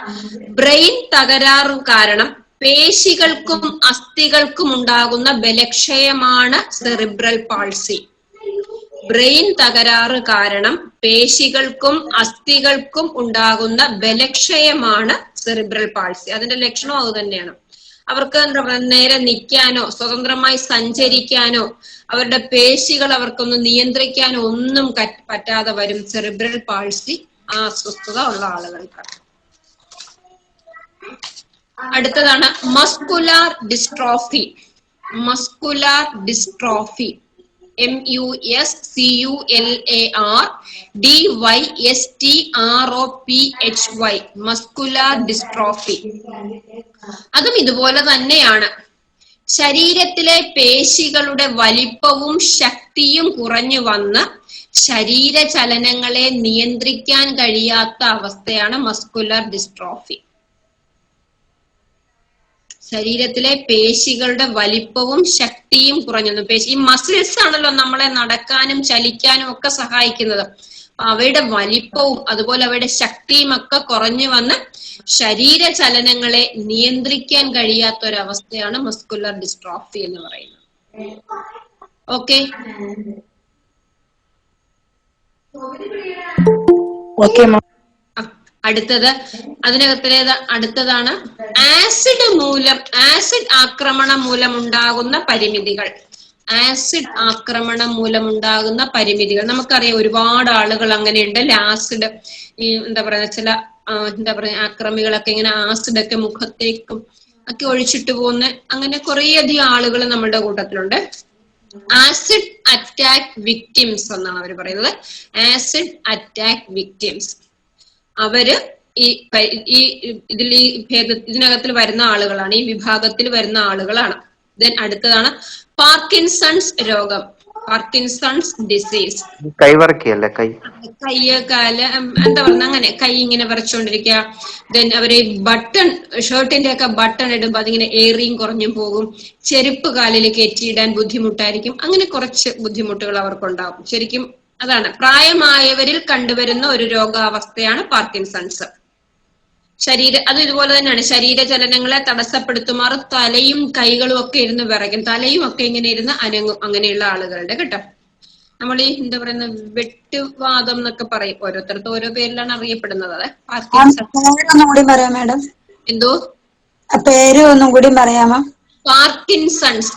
ബ്രെയിൻ തകരാറ് കാരണം പേശികൾക്കും അസ്ഥികൾക്കും ഉണ്ടാകുന്ന ബലക്ഷയമാണ് സെറിബ്രൽ പാൾസി. ബ്രെയിൻ തകരാറ് കാരണം പേശികൾക്കും അസ്ഥികൾക്കും ഉണ്ടാകുന്ന ബലക്ഷയമാണ് സെറിബ്രൽ പാൾസി. അതിന്റെ ലക്ഷണം അത് തന്നെയാണ്. അവർക്ക് എന്താ പറയുക, നേരെ നിൽക്കാനോ സ്വതന്ത്രമായി സഞ്ചരിക്കാനോ അവരുടെ പേശികൾ അവർക്കൊന്ന് നിയന്ത്രിക്കാനോ ഒന്നും പറ്റാതെ വരും സെറിബ്രൽ പാൾസി ആ അസ്വസ്ഥത ഉള്ള ആളുകൾക്ക്. അടുത്തതാണ് muscular dystrophy. Muscular dystrophy, MUSCULAR DYSTROPHY, muscular dystrophy. അതും ഇതുപോലെ തന്നെയാണ്. ശരീരത്തിലെ പേശികളുടെ വലിപ്പവും ശക്തിയും കുറഞ്ഞു വന്ന് ശരീരചലനങ്ങളെ നിയന്ത്രിക്കാൻ കഴിയാത്ത അവസ്ഥയാണ് മസ്കുലർ ഡിസ്ട്രോഫി. ശരീരത്തിലെ പേശികളുടെ വലിപ്പവും ശക്തിയും കുറഞ്ഞു. ഈ മസിൽസ് ആണല്ലോ നമ്മളെ നടക്കാനും ചലിക്കാനും ഒക്കെ സഹായിക്കുന്നത്. അവയുടെ വലിപ്പവും അതുപോലെ അവയുടെ ശക്തിയും ഒക്കെ കുറഞ്ഞു വന്ന് ശരീരചലനങ്ങളെ നിയന്ത്രിക്കാൻ കഴിയാത്ത ഒരവസ്ഥയാണ് മസ്കുലർ ഡിസ്ട്രോഫി എന്ന് പറയുന്നത്. ഓക്കെ, അടുത്തത് അടുത്തതാണ് ആസിഡ് ആക്രമണം മൂലമുണ്ടാകുന്ന പരിമിതികൾ. ആസിഡ് ആക്രമണം മൂലമുണ്ടാകുന്ന പരിമിതികൾ നമുക്കറിയാം. ഒരുപാട് ആളുകൾ അങ്ങനെയുണ്ട്. ആസിഡ് ഈ എന്താ പറയുക, ചില ആക്രമികളൊക്കെ ഇങ്ങനെ ആസിഡൊക്കെ മുഖത്തേക്കും ഒക്കെ ഒഴിച്ചിട്ട് പോകുന്ന അങ്ങനെ കുറേയധികം ആളുകൾ നമ്മുടെ കൂട്ടത്തിലുണ്ട്. ആസിഡ് അറ്റാക്ക് വിക്ടിംസ് എന്നാണ് അവർ പറയുന്നത്. ആസിഡ് അറ്റാക്ക് വിക്ടിംസ് അവര് ഇതിനകത്തിൽ വരുന്ന ആളുകളാണ്, ഈ വിഭാഗത്തിൽ വരുന്ന ആളുകളാണ്. ദെൻ അടുത്തതാണ് പാർക്കിൻസൺസ് രോഗം, പാർക്കിൻസൺസ് ഡിസീസ്. കൈവറക്കല്ലേ, കാല് എന്താ പറയുക, അങ്ങനെ കൈ ഇങ്ങനെ വരച്ചോണ്ടിരിക്കുക. ദെൻ അവര് ബട്ടൺ, ഷർട്ടിന്റെ ഒക്കെ ബട്ടൺ ഇടുമ്പോ അതിങ്ങനെ ഏറിയും കുറഞ്ഞും പോകും. ചെരുപ്പ് കാലിൽ കയറ്റിയിടാൻ ബുദ്ധിമുട്ടായിരിക്കും. അങ്ങനെ കുറച്ച് ബുദ്ധിമുട്ടുകൾ അവർക്കുണ്ടാവും. ശരിക്കും അതാണ് പ്രായമായവരിൽ കണ്ടുവരുന്ന ഒരു രോഗാവസ്ഥയാണ് പാർക്കിൻസൺസ്. അത് ഇതുപോലെ തന്നെയാണ്. ശരീരചലനങ്ങളെ തടസ്സപ്പെടുത്തുമാറ് തലയും കൈകളും ഒക്കെ ഇരുന്ന് വിറയ്ക്കും. തലയും ഒക്കെ ഇങ്ങനെ ഇരുന്ന് അനങ്ങും. അങ്ങനെയുള്ള ആളുകളുടെ കേട്ടോ. നമ്മൾ ഈ എന്താ പറയുന്ന വെട്ടുവാദം എന്നൊക്കെ പറയും. ഓരോരുത്തർക്കും ഓരോ പേരിലാണ് അറിയപ്പെടുന്നത്. അതെ, എന്തോ പേര് ഒന്നും കൂടി പറയാമോ? Parkinson's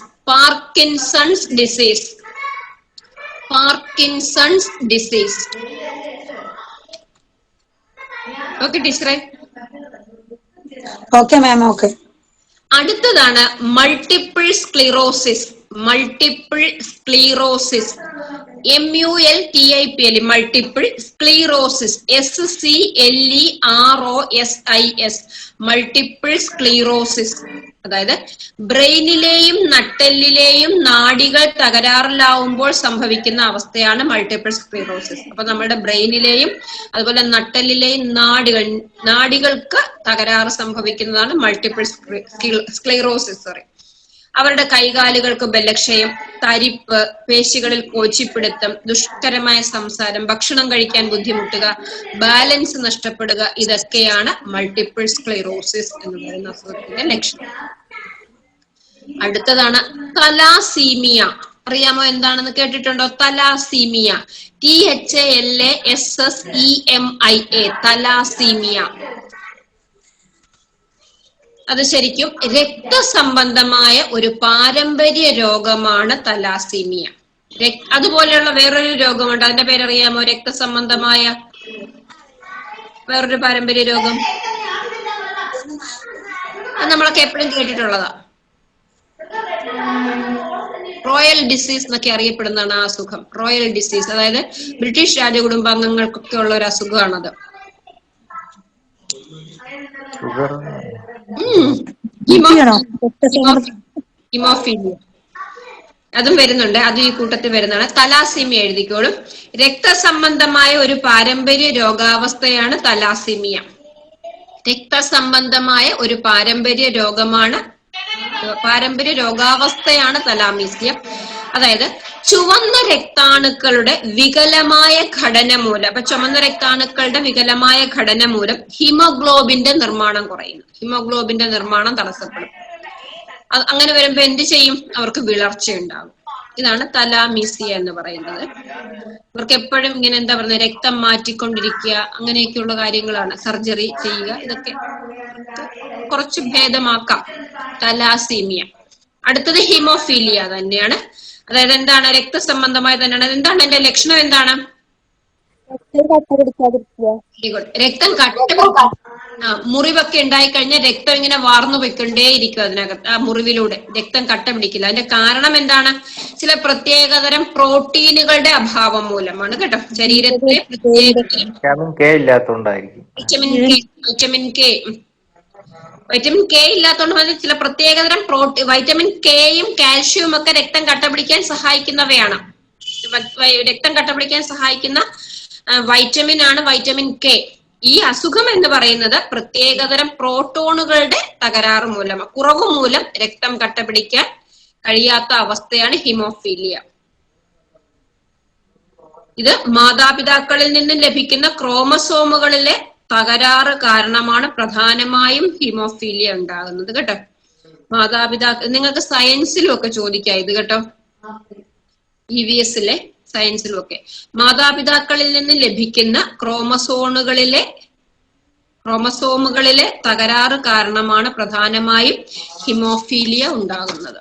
disease. Parkinson's disease. Okay ടീച്ചറെ. Okay ma'am, okay. അടുത്തതാണ് multiple sclerosis. Multiple sclerosis, MULTIPL, multiple sclerosis, SCLEROSIS, multiple sclerosis. അതായത് ബ്രെയിനിലെയും നട്ടെല്ലിലെയും നാഡികൾ തകരാറിലാവുമ്പോൾ സംഭവിക്കുന്ന അവസ്ഥയാണ് മൾട്ടിപ്പിൾ സ്ക്ലീറോസിസ്. അപ്പൊ നമ്മുടെ ബ്രെയിനിലെയും അതുപോലെ നട്ടെല്ലിലെയും നാഡികൾക്ക് തകരാറ് സംഭവിക്കുന്നതാണ് മൾട്ടിപ്പിൾ സ്ക്ലീറോസിസ്. അവരുടെ കൈകാലുകൾക്ക് ബലക്ഷയം, തരിപ്പ്, പേശികളിൽ കോച്ചിപ്പിടുത്തം, ദുഷ്കരമായ സംസാരം, ഭക്ഷണം കഴിക്കാൻ ബുദ്ധിമുട്ടുക, ബാലൻസ് നഷ്ടപ്പെടുക, ഇതൊക്കെയാണ് മൾട്ടിപ്പിൾ സ്ക്ലീറോസിസ് എന്ന് പറയുന്ന അസുഖത്തിന്റെ ലക്ഷണം. അടുത്തതാണ് തലാസീമിയ. അറിയാമോ എന്താണെന്ന് കേട്ടിട്ടുണ്ടോ? Thalassaemia, THALASSEMIA, thalassaemia. അത് ശരിക്കും രക്തസംബന്ധമായ ഒരു പാരമ്പര്യ രോഗമാണ് തലാസീമിയ. അതുപോലെയുള്ള വേറൊരു രോഗമുണ്ട്, അതിന്റെ പേരറിയാമോ? രക്തസംബന്ധമായ വേറൊരു പാരമ്പര്യ രോഗം, അത് നമ്മളൊക്കെ എപ്പോഴും കേട്ടിട്ടുള്ളതാ. റോയൽ ഡിസീസ് എന്നൊക്കെ അറിയപ്പെടുന്നതാണ് ആ അസുഖം. റോയൽ ഡിസീസ്, അതായത് ബ്രിട്ടീഷ് രാജകുടുംബാംഗങ്ങൾക്കൊക്കെ ഉള്ള ഒരു അസുഖമാണത്. ഹിമോഫീലിയ അതും വരുന്നുണ്ട്, അതും ഈ കൂട്ടത്തിൽ വരുന്നതാണ്. തലാസീമിയ എഴുതിക്കോളും. രക്തസംബന്ധമായ ഒരു പാരമ്പര്യ രോഗാവസ്ഥയാണ് തലാസീമിയ. രക്തസംബന്ധമായ ഒരു പാരമ്പര്യ രോഗാവസ്ഥയാണ് തലാമീസിയ. അതായത് ചുവന്ന രക്താണുക്കളുടെ വികലമായ ഘടന മൂലം, അപ്പൊ ചുവന്ന രക്താണുക്കളുടെ വികലമായ ഘടന മൂലം ഹീമോഗ്ലോബിന്റെ നിർമ്മാണം കുറയുന്നു. ഹീമോഗ്ലോബിന്റെ നിർമ്മാണം തടസ്സപ്പെടും. അങ്ങനെ വരുമ്പോ എന്ത് ചെയ്യും? അവർക്ക് വിളർച്ച ഉണ്ടാകും. ഇതാണ് തലാമീസിയ എന്ന് പറയുന്നത്. ഇവർക്ക് എപ്പോഴും ഇങ്ങനെ എന്താ പറയുന്നത്, രക്തം മാറ്റിക്കൊണ്ടിരിക്കുക, അങ്ങനെയൊക്കെയുള്ള കാര്യങ്ങളാണ്. സർജറി ചെയ്യുക, ഇതൊക്കെ കുറച്ച് ഭേദമാക്കാം. തലാസീമിയ. അടുത്തത് ഹിമോഫീലിയ തന്നെയാണ്. അതായത് എന്താണ്? രക്തസംബന്ധമായ തന്നെയാണ്. എന്താണ് എന്റെ ലക്ഷണം? എന്താണ്? രക്തം മുറിവൊക്കെ ഉണ്ടായിക്കഴിഞ്ഞാൽ രക്തം ഇങ്ങനെ വാർന്നു പോയിക്കൊണ്ടേ ഇരിക്കും അതിനകത്ത്, ആ മുറിവിലൂടെ രക്തം കട്ട പിടിക്കില്ല. അതിന്റെ കാരണം എന്താണ്? ചില പ്രത്യേകതരം പ്രോട്ടീനുകളുടെ അഭാവം മൂലമാണ് കേട്ടോ. ശരീരത്തിലെ വൈറ്റമിൻ കെ ഇല്ലാത്തതുകൊണ്ട് ചില പ്രത്യേകതരം വൈറ്റമിൻ കെയും കാൽഷ്യവും ഒക്കെ രക്തം കട്ട പിടിക്കാൻ സഹായിക്കുന്നവയാണ്. രക്തം കട്ട പിടിക്കാൻ സഹായിക്കുന്ന വൈറ്റമിൻ ആണ് വൈറ്റമിൻ കെ. ഈ അസുഖം എന്ന് പറയുന്നത് പ്രത്യേകതരം പ്രോട്ടോണുകളുടെ തകരാറ് മൂലം, കുറവ് മൂലം രക്തം കട്ട പിടിക്കാൻ കഴിയാത്ത അവസ്ഥയാണ് ഹിമോഫീലിയ. ഇത് മാതാപിതാക്കളിൽ നിന്നും ലഭിക്കുന്ന ക്രോമസോമുകളിലെ തകരാറ് കാരണമാണ് പ്രധാനമായും ഹിമോഫീലിയ ഉണ്ടാകുന്നത് കേട്ടോ. മാതാപിതാക്കൾ, നിങ്ങൾക്ക് സയൻസിലും ഒക്കെ ചോദിക്കാം ഇത് കേട്ടോ, EVS സയൻസിലും ഒക്കെ. മാതാപിതാക്കളിൽ നിന്ന് ലഭിക്കുന്ന ക്രോമസോമുകളിലെ തകരാറ് കാരണമാണ് പ്രധാനമായും ഹിമോഫീലിയ ഉണ്ടാകുന്നത്.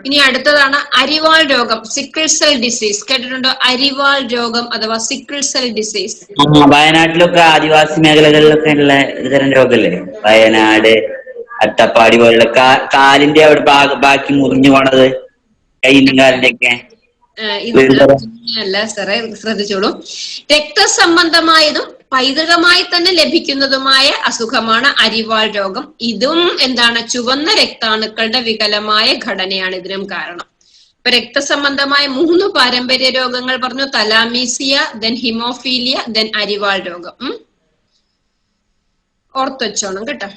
ഇനി അടുത്തതാണ് അരിവാൾ രോഗം, സിക്കിൾ സെൽ ഡിസീസ്. കേട്ടിട്ടുണ്ടോ? അരിവാൾ രോഗം അഥവാ സിക്കിൾ സെൽ ഡിസീസ്. വയനാട്ടിലൊക്കെ ആദിവാസി മേഖലകളിലൊക്കെ ഉള്ള ഇത്തരം രോഗല്ലേ? വയനാട്, അട്ടപ്പാടി പോലുള്ള കാലിന്റെ അവിടെ ബാക്കി മുറിഞ്ഞു പോണത്, കയ്യിലും കാലിന്റെ ഒക്കെ. അല്ല സാറേ, ശ്രദ്ധിച്ചോളൂ. രക്തസംബന്ധമായതും പൈതൃകമായി തന്നെ ലഭിക്കുന്നതുമായ അസുഖമാണ് അരിവാൾ രോഗം. ഇതും എന്താണ്? ചുവന്ന രക്താണുക്കളുടെ വികലമായ ഘടനയാണ് ഇതിനും കാരണം. ഇപ്പൊ രക്തസംബന്ധമായ 3 പാരമ്പര്യ രോഗങ്ങൾ പറഞ്ഞു: തലാമീസിയ, ദെൻ ഹിമോഫീലിയ, ദെൻ അരിവാൾ രോഗം. ഓർത്തുവെച്ചോണം കേട്ടോ.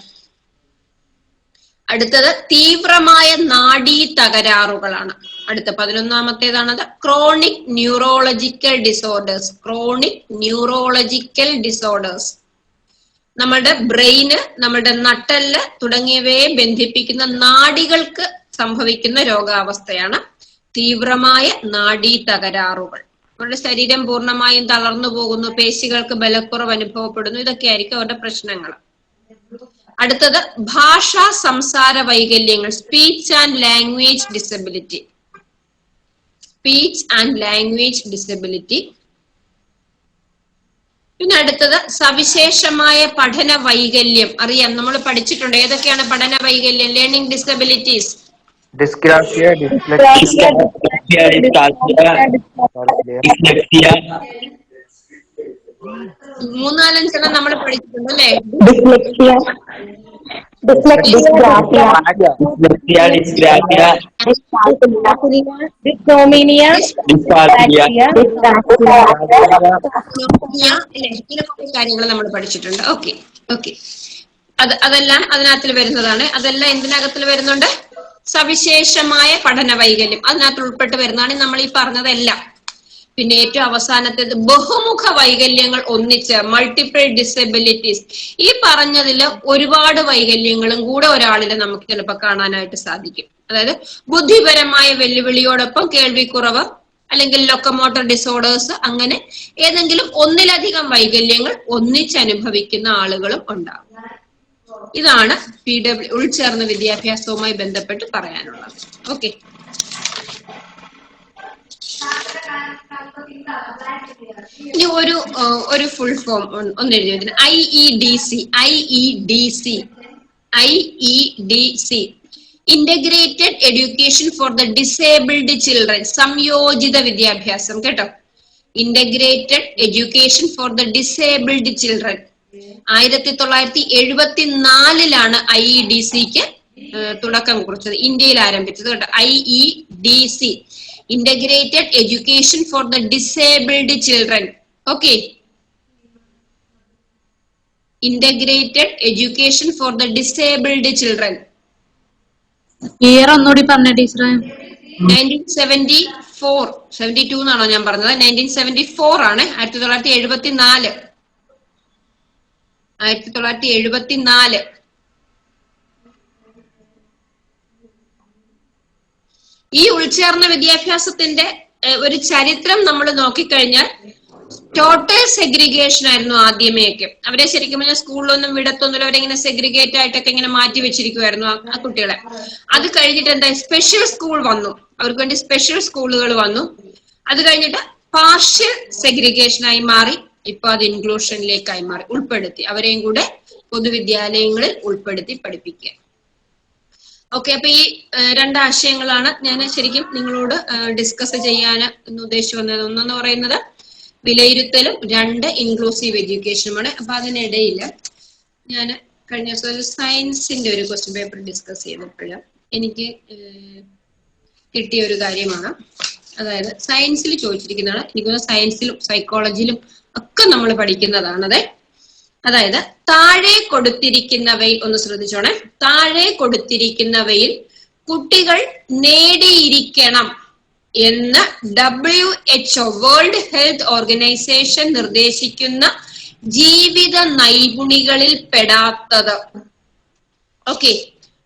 അടുത്തത് തീവ്രമായ നാഡീ തകരാറുകളാണ്. അടുത്ത 11ാമത്തേതാണത് chronic neurological disorders. Chronic neurological disorders നമ്മുടെ ബ്രെയിന്, നമ്മുടെ നട്ടെല്ല് തുടങ്ങിയവയെ ബന്ധിപ്പിക്കുന്ന നാഡികൾക്ക് സംഭവിക്കുന്ന രോഗാവസ്ഥയാണ് തീവ്രമായ നാഡീ തകരാറുകൾ. അവരുടെ ശരീരം പൂർണ്ണമായും തളർന്നു പോകുന്നു, പേശികൾക്ക് ബലക്കുറവ് അനുഭവപ്പെടുന്നു, ഇതൊക്കെയായിരിക്കും അവരുടെ പ്രശ്നങ്ങൾ. അടുത്തത് ഭാഷാ സംസാര വൈകല്യങ്ങൾ, speech and language disability. Speech and language disability. പിന്നെ അടുത്തത് സവിശേഷമായ പഠന വൈകല്യം. അറിയാം, നമ്മൾ പഠിച്ചിട്ടുണ്ട്. ഏതൊക്കെയാണ് പഠന വൈകല്യം? Learning disabilities. ഡിസ്ഗ്രാഫിയ, മൂന്നാലഞ്ചെണ്ണം നമ്മൾ പഠിച്ചിട്ടുണ്ട് അല്ലേ? കാര്യങ്ങൾ നമ്മൾ പഠിച്ചിട്ടുണ്ട്. ഓക്കെ ഓക്കെ, അതെല്ലാം അതിനകത്തിൽ വരുന്നതാണ്. അതെല്ലാം എന്തിനകത്തിൽ വരുന്നുണ്ട്? സവിശേഷമായ പഠന വൈകല്യം അതിനകത്ത് ഉൾപ്പെട്ട് വരുന്നതാണ് നമ്മൾ ഈ പറഞ്ഞതെല്ലാം. പിന്നെ ഏറ്റവും അവസാനത്തേത് ബഹുമുഖ വൈകല്യങ്ങൾ ഒന്നിച്ച്, മൾട്ടിപ്പിൾ ഡിസബിലിറ്റീസ്. ഈ പറഞ്ഞതിൽ ഒരുപാട് വൈകല്യങ്ങളും കൂടെ ഒരാളിൽ നമുക്ക് ചിലപ്പോൾ കാണാനായിട്ട് സാധിക്കും. അതായത് ബുദ്ധിപരമായ വെല്ലുവിളിയോടൊപ്പം കേൾവിക്കുറവ്, അല്ലെങ്കിൽ ലൊക്കോമോട്ടർ ഡിസോർഡേഴ്സ്, അങ്ങനെ ഏതെങ്കിലും ഒന്നിലധികം വൈകല്യങ്ങൾ ഒന്നിച്ചനുഭവിക്കുന്ന ആളുകളും ഉണ്ടാകും. ഇതാണ് PW ഉൾച്ചേർന്ന വിദ്യാഭ്യാസവുമായി ബന്ധപ്പെട്ട് പറയാനുള്ളത്. ഓക്കെ, ഇനി ഒരു ഫുൾ ഫോം ഒന്ന് എഴുതി വെച്ചിട്ട് IEDC integrated education for the disabled children, സംയോജിത വിദ്യാഭ്യാസം. കേട്ടോ, integrated education for the disabled children 1974 IEDCക്ക് തുടക്കം കുറിച്ചത്, ഇന്ത്യയിൽ ആരംഭിച്ചത്. കേട്ടോ, IEDC integrated education for the disabled children. Okay, integrated education for the disabled children. Year ഒന്നുകൂടി പറഞ്ഞ ടീച്ചറെ. 1974, 72 എന്നാണോ ഞാൻ പറഞ്ഞത്? 1974 ആണ്. 1974. ഈ ഉൾച്ചേർന്ന വിദ്യാഭ്യാസത്തിന്റെ ഒരു ചരിത്രം നമ്മൾ നോക്കിക്കഴിഞ്ഞാൽ ടോട്ടൽ സെഗ്രിഗേഷൻ ആയിരുന്നു ആദ്യമേയൊക്കെ. അവരെ ശരിക്കും പറഞ്ഞാൽ സ്കൂളിലൊന്നും വിടത്തൊന്നുമില്ല, അവരെങ്ങനെ സെഗ്രിഗേറ്റ് ആയിട്ടൊക്കെ ഇങ്ങനെ മാറ്റി വെച്ചിരിക്കുമായിരുന്നു ആ കുട്ടികളെ. അത് കഴിഞ്ഞിട്ട് എന്താ, സ്പെഷ്യൽ സ്കൂൾ വന്നു, അവർക്ക് വേണ്ടി സ്പെഷ്യൽ സ്കൂളുകൾ വന്നു. അത് കഴിഞ്ഞിട്ട് പാർഷ്യൽ സെഗ്രിഗേഷനായി മാറി, ഇപ്പൊ അത് ഇൻക്ലൂഷനിലേക്കായി മാറി, ഉൾപ്പെടുത്തി, അവരെയും കൂടെ പൊതുവിദ്യാലയങ്ങളിൽ ഉൾപ്പെടുത്തി പഠിപ്പിക്കുക. ഓക്കെ, അപ്പൊ ഈ രണ്ടാശയങ്ങളാണ് ഞാൻ ശരിക്കും നിങ്ങളോട് ഡിസ്കസ് ചെയ്യാൻ ഉദ്ദേശിച്ചു വന്നത്. ഒന്നെന്ന് പറയുന്നത് വിലയിരുത്തലും, 2 ഇൻക്ലൂസീവ് എഡ്യൂക്കേഷനുമാണ്. അപ്പൊ അതിനിടയിൽ ഞാൻ കഴിഞ്ഞ ദിവസം ഒരു സയൻസിന്റെ ഒരു ക്വസ്റ്റ്യൻ പേപ്പർ ഡിസ്കസ് ചെയ്തപ്പോൾ എനിക്ക് കിട്ടിയ ഒരു കാര്യമാണ്. അതായത് സയൻസിൽ ചോദിച്ചിരിക്കുന്നതാണ്, എനിക്ക് സയൻസിലും സൈക്കോളജിയിലും ഒക്കെ നമ്മൾ പഠിക്കുന്നതാണത്. അതായത് താഴെ കൊടുത്തിരിക്കുന്നവയിൽ ഒന്ന് ശ്രദ്ധിച്ചോണേ, താഴെ കൊടുത്തിരിക്കുന്നവയിൽ കുട്ടികൾ നേടിയിരിക്കണം എന്ന് WHO വേൾഡ് ഹെൽത്ത് ഓർഗനൈസേഷൻ നിർദ്ദേശിക്കുന്ന ജീവിത നൈപുണികളിൽ പെടാത്തത്. ഓക്കെ,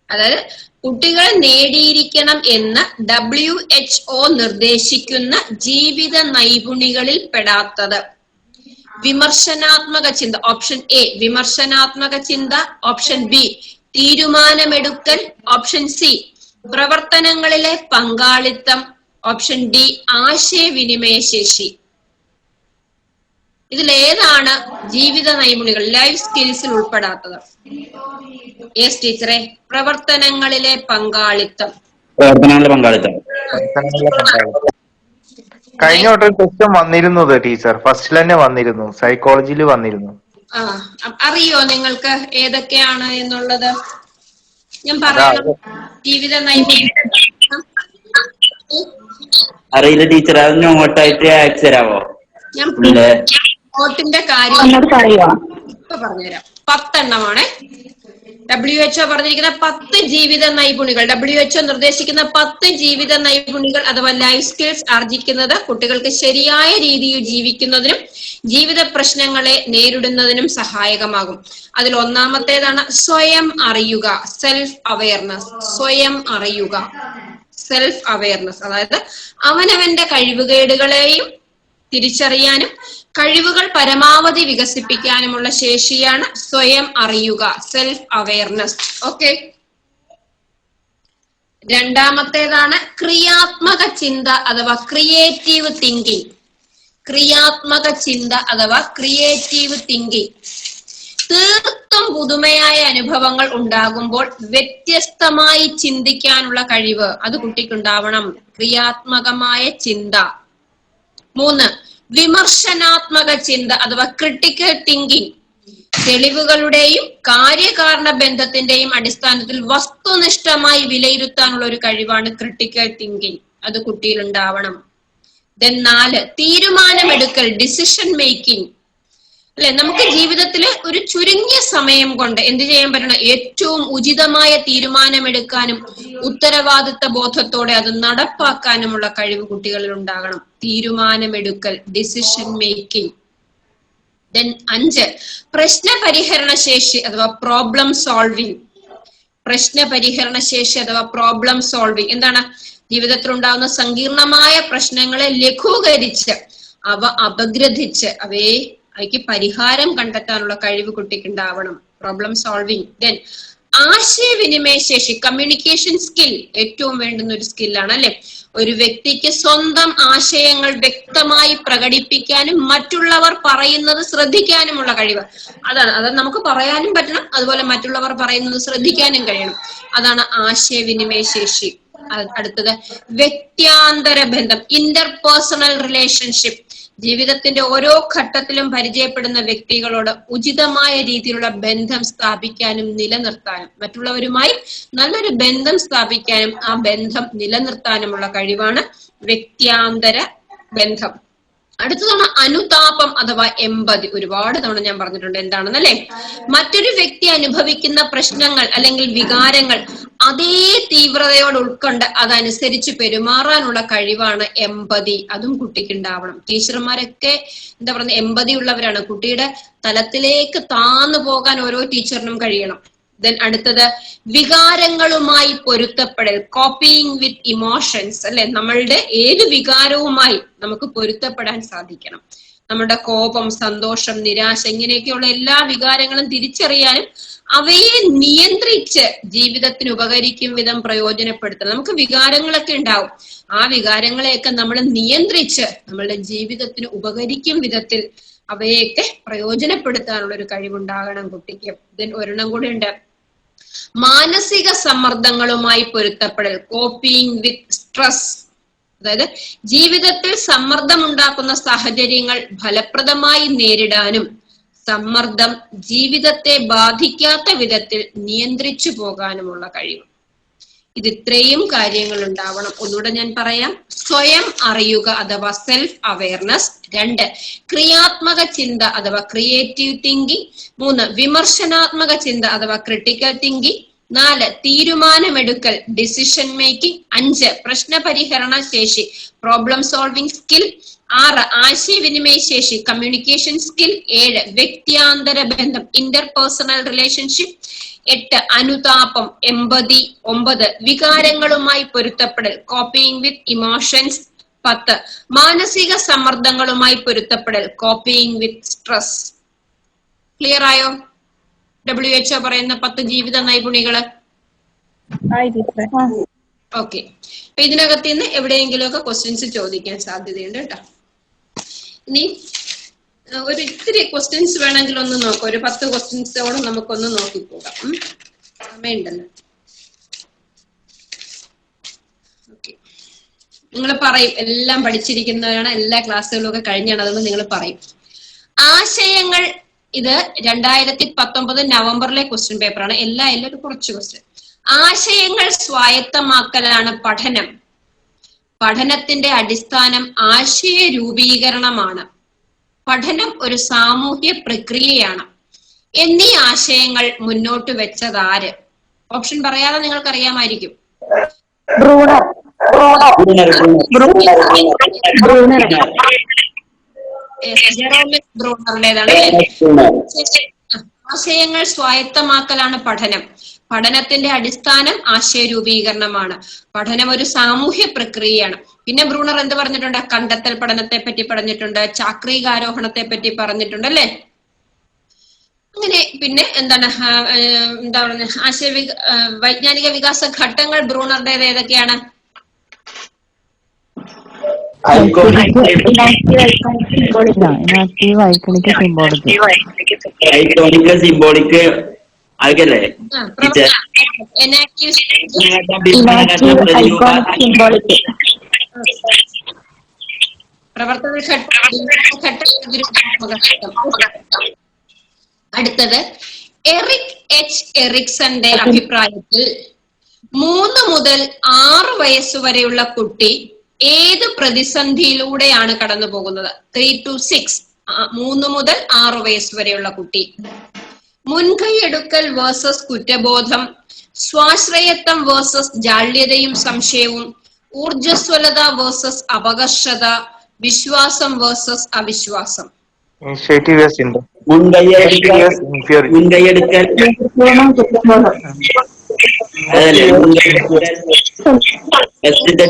അതായത് കുട്ടികൾ നേടിയിരിക്കണം എന്ന് WHO നിർദ്ദേശിക്കുന്ന ജീവിത നൈപുണികളിൽ പെടാത്തത്: വിമർശനാത്മക ചിന്ത, ഓപ്ഷൻ എ വിമർശനാത്മക ചിന്ത, ഓപ്ഷൻ ബി തീരുമാനമെടുക്കൽ, ഓപ്ഷൻ സി പ്രവർത്തനങ്ങളിലെ പങ്കാളിത്തം, ഓപ്ഷൻ ഡി ആശയവിനിമയ ശേഷി. ഇതിലേതാണ് ജീവിത നൈപുണികൾ, ലൈഫ് സ്കിൽസിൽ ഉൾപ്പെടാത്തത്? യെസ് ടീച്ചറെ, പ്രവർത്തനങ്ങളിലെ പങ്കാളിത്തം. കഴിഞ്ഞ വട്ടം ക്വസ്റ്റ്യൻ വന്നിരുന്നത് ടീച്ചർ, ഫസ്റ്റിൽ തന്നെ വന്നിരുന്നു, സൈക്കോളജിയിൽ വന്നിരുന്നു. അറിയോ നിങ്ങൾക്ക് ഏതൊക്കെയാണ് എന്നുള്ളത്? ഞാൻ പറയാം. ജീവിത നൈപുണ്യം അറിയില്ല ടീച്ചർ, അത് നോട്ടായിട്ട് അയച്ചു തരാമോ? ഞാൻ നോട്ടിന്റെ കാര്യം ഇപ്പൊ പറഞ്ഞുതരാം. 10 എണ്ണമാണ് WHO പറഞ്ഞിരിക്കുന്ന 10 ജീവിത നൈപുണികൾ. WHO നിർദ്ദേശിക്കുന്ന 10 ജീവിത നൈപുണികൾ അഥവാ ലൈഫ് സ്കിൽസ് ആർജിക്കുന്നത് കുട്ടികൾക്ക് ശരിയായ രീതിയിൽ ജീവിക്കുന്നതിനും ജീവിത പ്രശ്നങ്ങളെ നേരിടുന്നതിനും സഹായകമാകും. അതിൽ ഒന്നാമത്തേതാണ് സ്വയം അറിയുക, സെൽഫ് അവയർനെസ്. സ്വയം അറിയുക, സെൽഫ് അവയർനെസ്, അതായത് അവനവന്റെ കഴിവുകേടുകളെയും തിരിച്ചറിയാനും കഴിവുകൾ പരമാവധി വികസിപ്പിക്കാനുമുള്ള ശേഷിയാണ് സ്വയം അറിയുക, സെൽഫ് അവയർനെസ്. ഓക്കെ, രണ്ടാമത്തേതാണ് ക്രിയാത്മക ചിന്ത അഥവാ ക്രിയേറ്റീവ് തിങ്കിങ്. ക്രിയാത്മക ചിന്ത അഥവാ ക്രിയേറ്റീവ് തിങ്കിങ്. തീർത്തും പുതുമയായ അനുഭവങ്ങൾ ഉണ്ടാകുമ്പോൾ വ്യത്യസ്തമായി ചിന്തിക്കാനുള്ള കഴിവ് അത് കുട്ടിക്കുണ്ടാവണം. ക്രിയാത്മകമായ ചിന്ത. 3, വിമർശനാത്മക ചിന്ത അഥവാ ക്രിട്ടിക്കൽ തിങ്കിങ്. തെളിവുകളുടെയും കാര്യകാരണ ബന്ധത്തിന്റെയും അടിസ്ഥാനത്തിൽ വസ്തുനിഷ്ഠമായി വിലയിരുത്താനുള്ള ഒരു കഴിവാണ് ക്രിട്ടിക്കൽ തിങ്കിങ്. അത് കുട്ടിയിൽ ഉണ്ടാവണം. 4, തീരുമാനമെടുക്കൽ, ഡിസിഷൻ മേക്കിംഗ്. അല്ലെ? നമുക്ക് ജീവിതത്തിൽ ഒരു ചുരുങ്ങിയ സമയം കൊണ്ട് എന്ത് ചെയ്യാൻ പറ്റണം? ഏറ്റവും ഉചിതമായ തീരുമാനമെടുക്കാനും ഉത്തരവാദിത്ത ബോധത്തോടെ അത് നടപ്പാക്കാനുമുള്ള കഴിവ് കുട്ടികളിൽ ഉണ്ടാകണം. തീരുമാനമെടുക്കൽ, ഡിസിഷൻ മേക്കിംഗ്. ദെൻ 5 പ്രശ്ന പരിഹരണ ശേഷി അഥവാ പ്രോബ്ലം സോൾവിങ്. പ്രശ്ന പരിഹരണ ശേഷി അഥവാ പ്രോബ്ലം സോൾവിങ് എന്താണ്? ജീവിതത്തിൽ ഉണ്ടാകുന്ന സങ്കീർണമായ പ്രശ്നങ്ങളെ ലഘൂകരിച്ച് അവ അപഗ്രഥിച്ച് അവയ്ക്ക് പരിഹാരം കണ്ടെത്താനുള്ള കഴിവ് കുട്ടിക്ക് ഉണ്ടാവണം. Problem solving. ദെൻ ആശയവിനിമയ ശേഷി, കമ്മ്യൂണിക്കേഷൻ സ്കിൽ ഏറ്റവും വേണ്ടുന്ന ഒരു സ്കില്ലാണ് അല്ലെ? ഒരു വ്യക്തിക്ക് സ്വന്തം ആശയങ്ങൾ വ്യക്തമായി പ്രകടിപ്പിക്കാനും മറ്റുള്ളവർ പറയുന്നത് ശ്രദ്ധിക്കാനുമുള്ള കഴിവ്. അത് നമുക്ക് പറയാനും പറ്റണം, അതുപോലെ മറ്റുള്ളവർ പറയുന്നത് ശ്രദ്ധിക്കാനും കഴിയണം. അതാണ് ആശയവിനിമയ ശേഷി. അടുത്തത് വ്യക്തിയാന്തര ബന്ധം, ഇന്റർപേഴ്സണൽ റിലേഷൻഷിപ്പ്. ജീവിതത്തിന്റെ ഓരോ ഘട്ടത്തിലും പരിചയപ്പെടുന്ന വ്യക്തികളോട് ഉചിതമായ രീതിയിലുള്ള ബന്ധം സ്ഥാപിക്കാനും നിലനിർത്താനും, മറ്റുള്ളവരുമായി നല്ലൊരു ബന്ധം സ്ഥാപിക്കാനും ആ ബന്ധം നിലനിർത്താനുമുള്ള കഴിവാണ് വ്യക്തിയാന്തര ബന്ധം. അടുത്തതാണ് അനുതാപം അഥവാ എമ്പതി. ഒരുപാട് തവണ ഞാൻ പറഞ്ഞിട്ടുണ്ട് എന്താണെന്നല്ലേ? മറ്റൊരു വ്യക്തി അനുഭവിക്കുന്ന പ്രശ്നങ്ങൾ അല്ലെങ്കിൽ വികാരങ്ങൾ അതേ തീവ്രതയോട് ഉൾക്കൊണ്ട് അതനുസരിച്ച് പെരുമാറാനുള്ള കഴിവാണ് എമ്പതി. അതും കുട്ടിക്ക് ഉണ്ടാവണം. ടീച്ചർമാരൊക്കെ എന്താ പറയുക, എമ്പതി ഉള്ളവരാണ്. കുട്ടിയുടെ തലത്തിലേക്ക് താന്നു പോകാൻ ഓരോ ടീച്ചറിനും കഴിയണം. ദെൻ അടുത്തത് വികാരങ്ങളുമായി പൊരുത്തപ്പെടൽ, കോപ്പിയിങ് വിത്ത് ഇമോഷൻസ് അല്ലെ? നമ്മളുടെ ഏത് വികാരവുമായി നമുക്ക് പൊരുത്തപ്പെടാൻ സാധിക്കണം. നമ്മുടെ കോപം, സന്തോഷം, നിരാശ ഇങ്ങനെയൊക്കെയുള്ള എല്ലാ വികാരങ്ങളും തിരിച്ചറിയാനും അവയെ നിയന്ത്രിച്ച് ജീവിതത്തിന് ഉപകരിക്കും വിധം പ്രയോജനപ്പെടുത്തണം. നമുക്ക് വികാരങ്ങളൊക്കെ ഉണ്ടാവും, ആ വികാരങ്ങളെയൊക്കെ നമ്മൾ നിയന്ത്രിച്ച് നമ്മളുടെ ജീവിതത്തിന് ഉപകരിക്കും വിധത്തിൽ അവയൊക്കെ പ്രയോജനപ്പെടുത്താനുള്ള ഒരു കഴിവുണ്ടാകണം കുട്ടിക്ക്. ഇതിന് ഒരെണ്ണം കൂടെ ഉണ്ട്, മാനസിക സമ്മർദ്ദങ്ങളുമായി പൊരുത്തപ്പെടൽ, കോപ്പിയിങ് വിത്ത് സ്ട്രെസ്. അതായത് ജീവിതത്തിൽ സമ്മർദ്ദം ഉണ്ടാക്കുന്ന സാഹചര്യങ്ങൾ ഫലപ്രദമായി നേരിടാനും സമ്മർദ്ദം ജീവിതത്തെ ബാധിക്കാത്ത വിധത്തിൽ നിയന്ത്രിച്ചു പോകാനുമുള്ള കഴിവ്. ഇത് ഇത്രയും കാര്യങ്ങൾ ഉണ്ടാവണം. ഒന്നുകൂടെ ഞാൻ പറയാം. സ്വയം അറിയുക അഥവാ സെൽഫ് അവയർനെസ്. 2 ക്രിയാത്മക ചിന്ത അഥവാ ക്രിയേറ്റീവ് തിങ്കിങ്. 3 വിമർശനാത്മക ചിന്ത അഥവാ ക്രിട്ടിക്കൽ തിങ്കിങ്. 4 തീരുമാനമെടുക്കൽ ഡിസിഷൻ മേക്കിംഗ്. 5 പ്രശ്ന പരിഹരണ ശേഷി പ്രോബ്ലം സോൾവിംഗ് സ്കിൽ. 6 ആശയവിനിമയ ശേഷി കമ്മ്യൂണിക്കേഷൻ സ്കിൽ. 7 വ്യക്തിയാന്തര ബന്ധം ഇന്റർപേഴ്സണൽ റിലേഷൻഷിപ്പ്. 8 അനുതാപം എമ്പതി. 9 വികാരങ്ങളുമായി പൊരുത്തപ്പെടൽ കോപ്പിയിങ് വിത്ത് ഇമോഷൻസ്. 10 മാനസിക സമ്മർദ്ദങ്ങളുമായി പൊരുത്തപ്പെടൽ കോപ്പിയിങ് വിത്ത് സ്ട്രെസ്. ക്ലിയർ ആയോ? WHO പറയുന്ന 10 ജീവിത നൈപുണികള്. ഓക്കെ. അപ്പൊ ഇതിനകത്ത് നിന്ന് എവിടെയെങ്കിലും ഒക്കെ ക്വസ്റ്റ്യൻസ് ചോദിക്കാൻ സാധ്യതയുണ്ട് കേട്ടോ. ഇനി ഒരു ഇത്തിരി ക്വസ്റ്റ്യൻസ് വേണമെങ്കിൽ ഒന്ന് നോക്കാം. ഒരു 10 ക്വസ്റ്റ്യൻസോടെ നമുക്കൊന്ന് നോക്കിപ്പോകാം. സമയമുണ്ടല്ലോ. ഓക്കെ, നിങ്ങൾ പറയും, എല്ലാം പഠിച്ചിരിക്കുന്നവരാണ്, എല്ലാ ക്ലാസ്സുകളും ഒക്കെ കഴിഞ്ഞാണ്, അതുകൊണ്ട് നിങ്ങൾ പറയും. ആശയങ്ങൾ, ഇത് 2019 നവംബറിലെ ക്വസ്റ്റ്യൻ പേപ്പറാണ്. എല്ലാവരും കുറച്ച് ക്വസ്റ്റ്യൻ. ആശയങ്ങൾ സ്വായത്തമാക്കലാണ് പഠനം. പഠനത്തിന്റെ അടിസ്ഥാനം ആശയ രൂപീകരണമാണ്. പഠനം ഒരു സാമൂഹ്യ പ്രക്രിയയാണ് എന്നീ ആശയങ്ങൾ മുന്നോട്ട് വെച്ചതാര്? ഓപ്ഷൻ പറയാതെ നിങ്ങൾക്ക് അറിയാമായിരിക്കും. ബ്രൂണറുടേതാണ്. ആശയങ്ങൾ സ്വായത്തമാക്കലാണ് പഠനം. പഠനത്തിന്റെ അടിസ്ഥാനം ആശയ രൂപീകരണമാണ്. പഠനം ഒരു സാമൂഹ്യ പ്രക്രിയയാണ്. പിന്നെ ബ്രൂണർ എന്ത് പറഞ്ഞിട്ടുണ്ട്? കണ്ടെത്തൽ പഠനത്തെ പറ്റി പറഞ്ഞിട്ടുണ്ട്, ചാക്രികാരോഹണത്തെ പറ്റി പറഞ്ഞിട്ടുണ്ട് അല്ലെ? അങ്ങനെ പിന്നെ എന്താണ് വൈജ്ഞാനിക വികാസ ഘട്ടങ്ങൾ ബ്രൂണറുടേത് ഏതൊക്കെയാണ്? സിംബോളിക് അതല്ലേ? പ്രവർത്തന അടുത്തത് എറിക് എച്ച് എറിക്സന്റെ അഭിപ്രായത്തിൽ 3 മുതൽ 6 വയസ്സുവരെയുള്ള കുട്ടി ഏത് പ്രതിസന്ധിയിലൂടെയാണ് കടന്നു പോകുന്നത്? 3 to 6 3 മുതൽ 6 വയസ്സ് വരെയുള്ള കുട്ടി. മുൻകൈയെടുക്കൽ വേഴ്സസ് കുറ്റബോധം, സ്വാശ്രയത്വം വേഴ്സസ് ജാള്യതയും സംശയവും, ഊർജ്ജസ്വലത വേഴ്സസ് അപകർഷത, വിശ്വാസം വേഴ്സസ് അവിശ്വാസം. മുൻകൈയെടുക്കൽ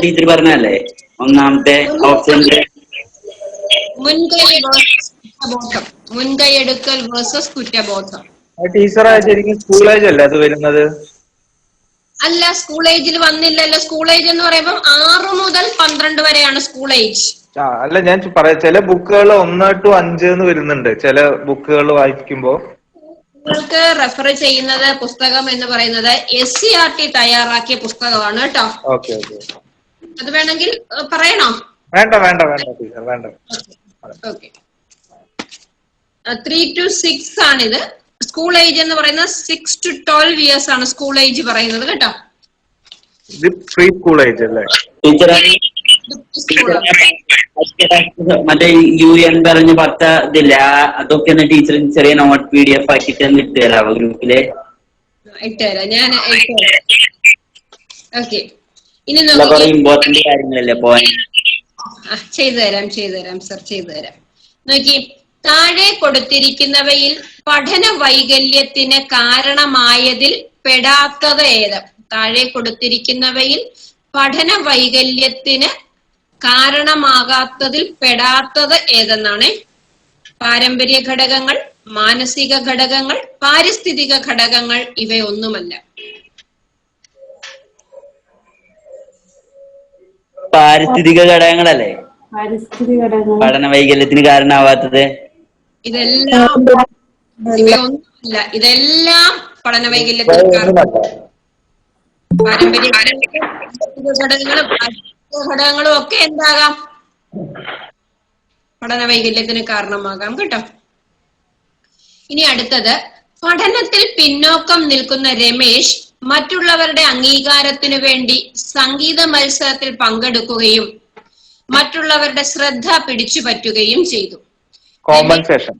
ടീച്ചർ പറഞ്ഞല്ലേ ഒന്നാമത്തെ ഓപ്ഷൻ. മുൻകൈയെടുക്കൽ വേഴ്സസ് കുറ്റബോധം. ടീച്ചറെ ശരിക്കും സ്കൂൾ ഏജ് അല്ലേ അത് വരുന്നത്? അല്ല, സ്കൂൾ ഏജിൽ വന്നില്ലല്ലോ. സ്കൂൾ ഏജ് എന്ന് പറയുമ്പോൾ 6 മുതൽ 12 വരെയാണ് സ്കൂൾ ഏജ്. അല്ല, ഞാൻ പറയാം, ചില ബുക്കുകൾ 1 to 5 എന്ന് വരുന്നുണ്ട് ചില ബുക്കുകൾ വായിക്കുമ്പോ. നിങ്ങൾക്ക് റെഫർ ചെയ്യുന്നത് പുസ്തകം എന്ന് പറയുന്നത് SCERT തയ്യാറാക്കിയ പുസ്തകമാണ് കേട്ടോ. അത് വേണമെങ്കിൽ പറയണോ? വേണ്ട ടീച്ചർ, വേണ്ട. ഓക്കെ, 3 to 6 ആണിത്. സ്കൂൾ ഏജ് എന്ന് പറയുന്നത് 6 to 12 ഇയേഴ്സ് ആണ് സ്കൂൾ ഏജ് പറയുന്നത് കേട്ടോ. ഇത് പ്രീ സ്കൂൾ ഏജ് അല്ലേ ടീച്ചറെ? മറ്റേ UN പറഞ്ഞ 10 ഇതില്ല, അതൊക്കെ ഒന്ന് ടീച്ചർ ചെറിയ നോട്ട് PDF ആക്കിട്ട് ഇട്ടുതരാമോ ഗ്രൂപ്പില്? ഇട്ടുതരാം, ഞാൻ ഓക്കെ. ഇനി ഇമ്പോർട്ടന്റ് കാര്യങ്ങളല്ലേ പോവാൻ. ചെയ്തു തരാം സർ, ചെയ്തു തരാം. നോക്കി, താഴെ കൊടുത്തിരിക്കുന്നവയിൽ പഠന വൈകല്യത്തിന് കാരണമായതിൽ പെടാത്തത് ഏത്? താഴെ കൊടുത്തിരിക്കുന്നവയിൽ പഠന വൈകല്യത്തിന് കാരണമാകാത്തതിൽ പെടാത്തത് ഏതെന്നാണ്. പാരമ്പര്യ ഘടകങ്ങൾ, മാനസിക ഘടകങ്ങൾ, പാരിസ്ഥിതിക ഘടകങ്ങൾ, ഇവയൊന്നുമല്ല. പാരിസ്ഥിതിക ഘടകങ്ങളല്ലേ പഠന വൈകല്യത്തിന് കാരണമാവാത്തത്? ഇവയൊന്നുമില്ല, ഇതെല്ലാം പഠന വൈകല്യത്തിന് കാരണം. പാരമ്പര്യ ഘടകങ്ങളും ഘടകങ്ങളും ഒക്കെ എന്താകാം? പഠന വൈകല്യത്തിന് കാരണമാകാം കേട്ടോ. ഇനി അടുത്തത്, പഠനത്തിൽ പിന്നോക്കം നിൽക്കുന്ന രമേശ് മറ്റുള്ളവരുടെ അംഗീകാരത്തിനു വേണ്ടി സംഗീത മത്സരത്തിൽ പങ്കെടുക്കുകയും മറ്റുള്ളവരുടെ ശ്രദ്ധ പിടിച്ചു പറ്റുകയും ചെയ്തു. കോമ്പൻസേഷൻ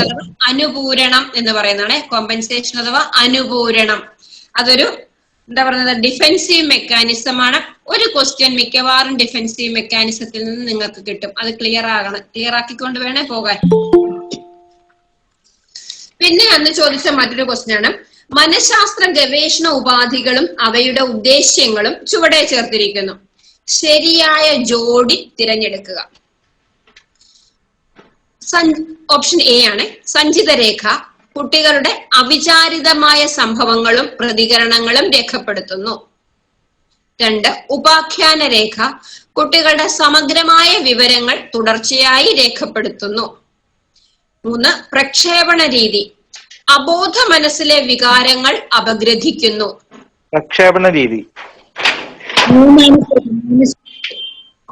അഥവാ അനുപൂരണം എന്ന് പറയുന്നതാണ്. കോമ്പൻസേഷൻ അഥവാ അനുപൂരണം, അതൊരു എന്താ പറയുന്നത്, ഡിഫെൻസീവ് മെക്കാനിസം ആണ്. ഒരു ക്വസ്റ്റ്യൻ മിക്കവാറും ഡിഫെൻസീവ് മെക്കാനിസത്തിൽ നിന്ന് നിങ്ങൾക്ക് കിട്ടും. അത് ക്ലിയർ ആക്കിക്കൊണ്ട് വേണേ പോകാൻ. പിന്നെ അന്ന് ചോദിച്ച മറ്റൊരു ക്വസ്റ്റ്യൻ ആണ്, മനഃശാസ്ത്ര ഗവേഷണ ഉപാധികളും അവയുടെ ഉദ്ദേശ്യങ്ങളും ചുവടെ ചേർത്തിരിക്കുന്നു. ശരിയായ ജോഡി തിരഞ്ഞെടുക്കുക. ഓപ്ഷൻ എ ആണ് സഞ്ചിത രേഖ. കുട്ടികളുടെ അവിചാരിതമായ സംഭവങ്ങളും പ്രതികരണങ്ങളും രേഖപ്പെടുത്തുന്നു. 2, ഉപാഖ്യാന രേഖ. കുട്ടികളുടെ സമഗ്രമായ വിവരങ്ങൾ തുടർച്ചയായി രേഖപ്പെടുത്തുന്നു. 3, പ്രക്ഷേപണ രീതി. അബോധ മനസ്സിലെ വികാരങ്ങൾ അപഗ്രഥിക്കുന്നു. പ്രക്ഷേപണ രീതി.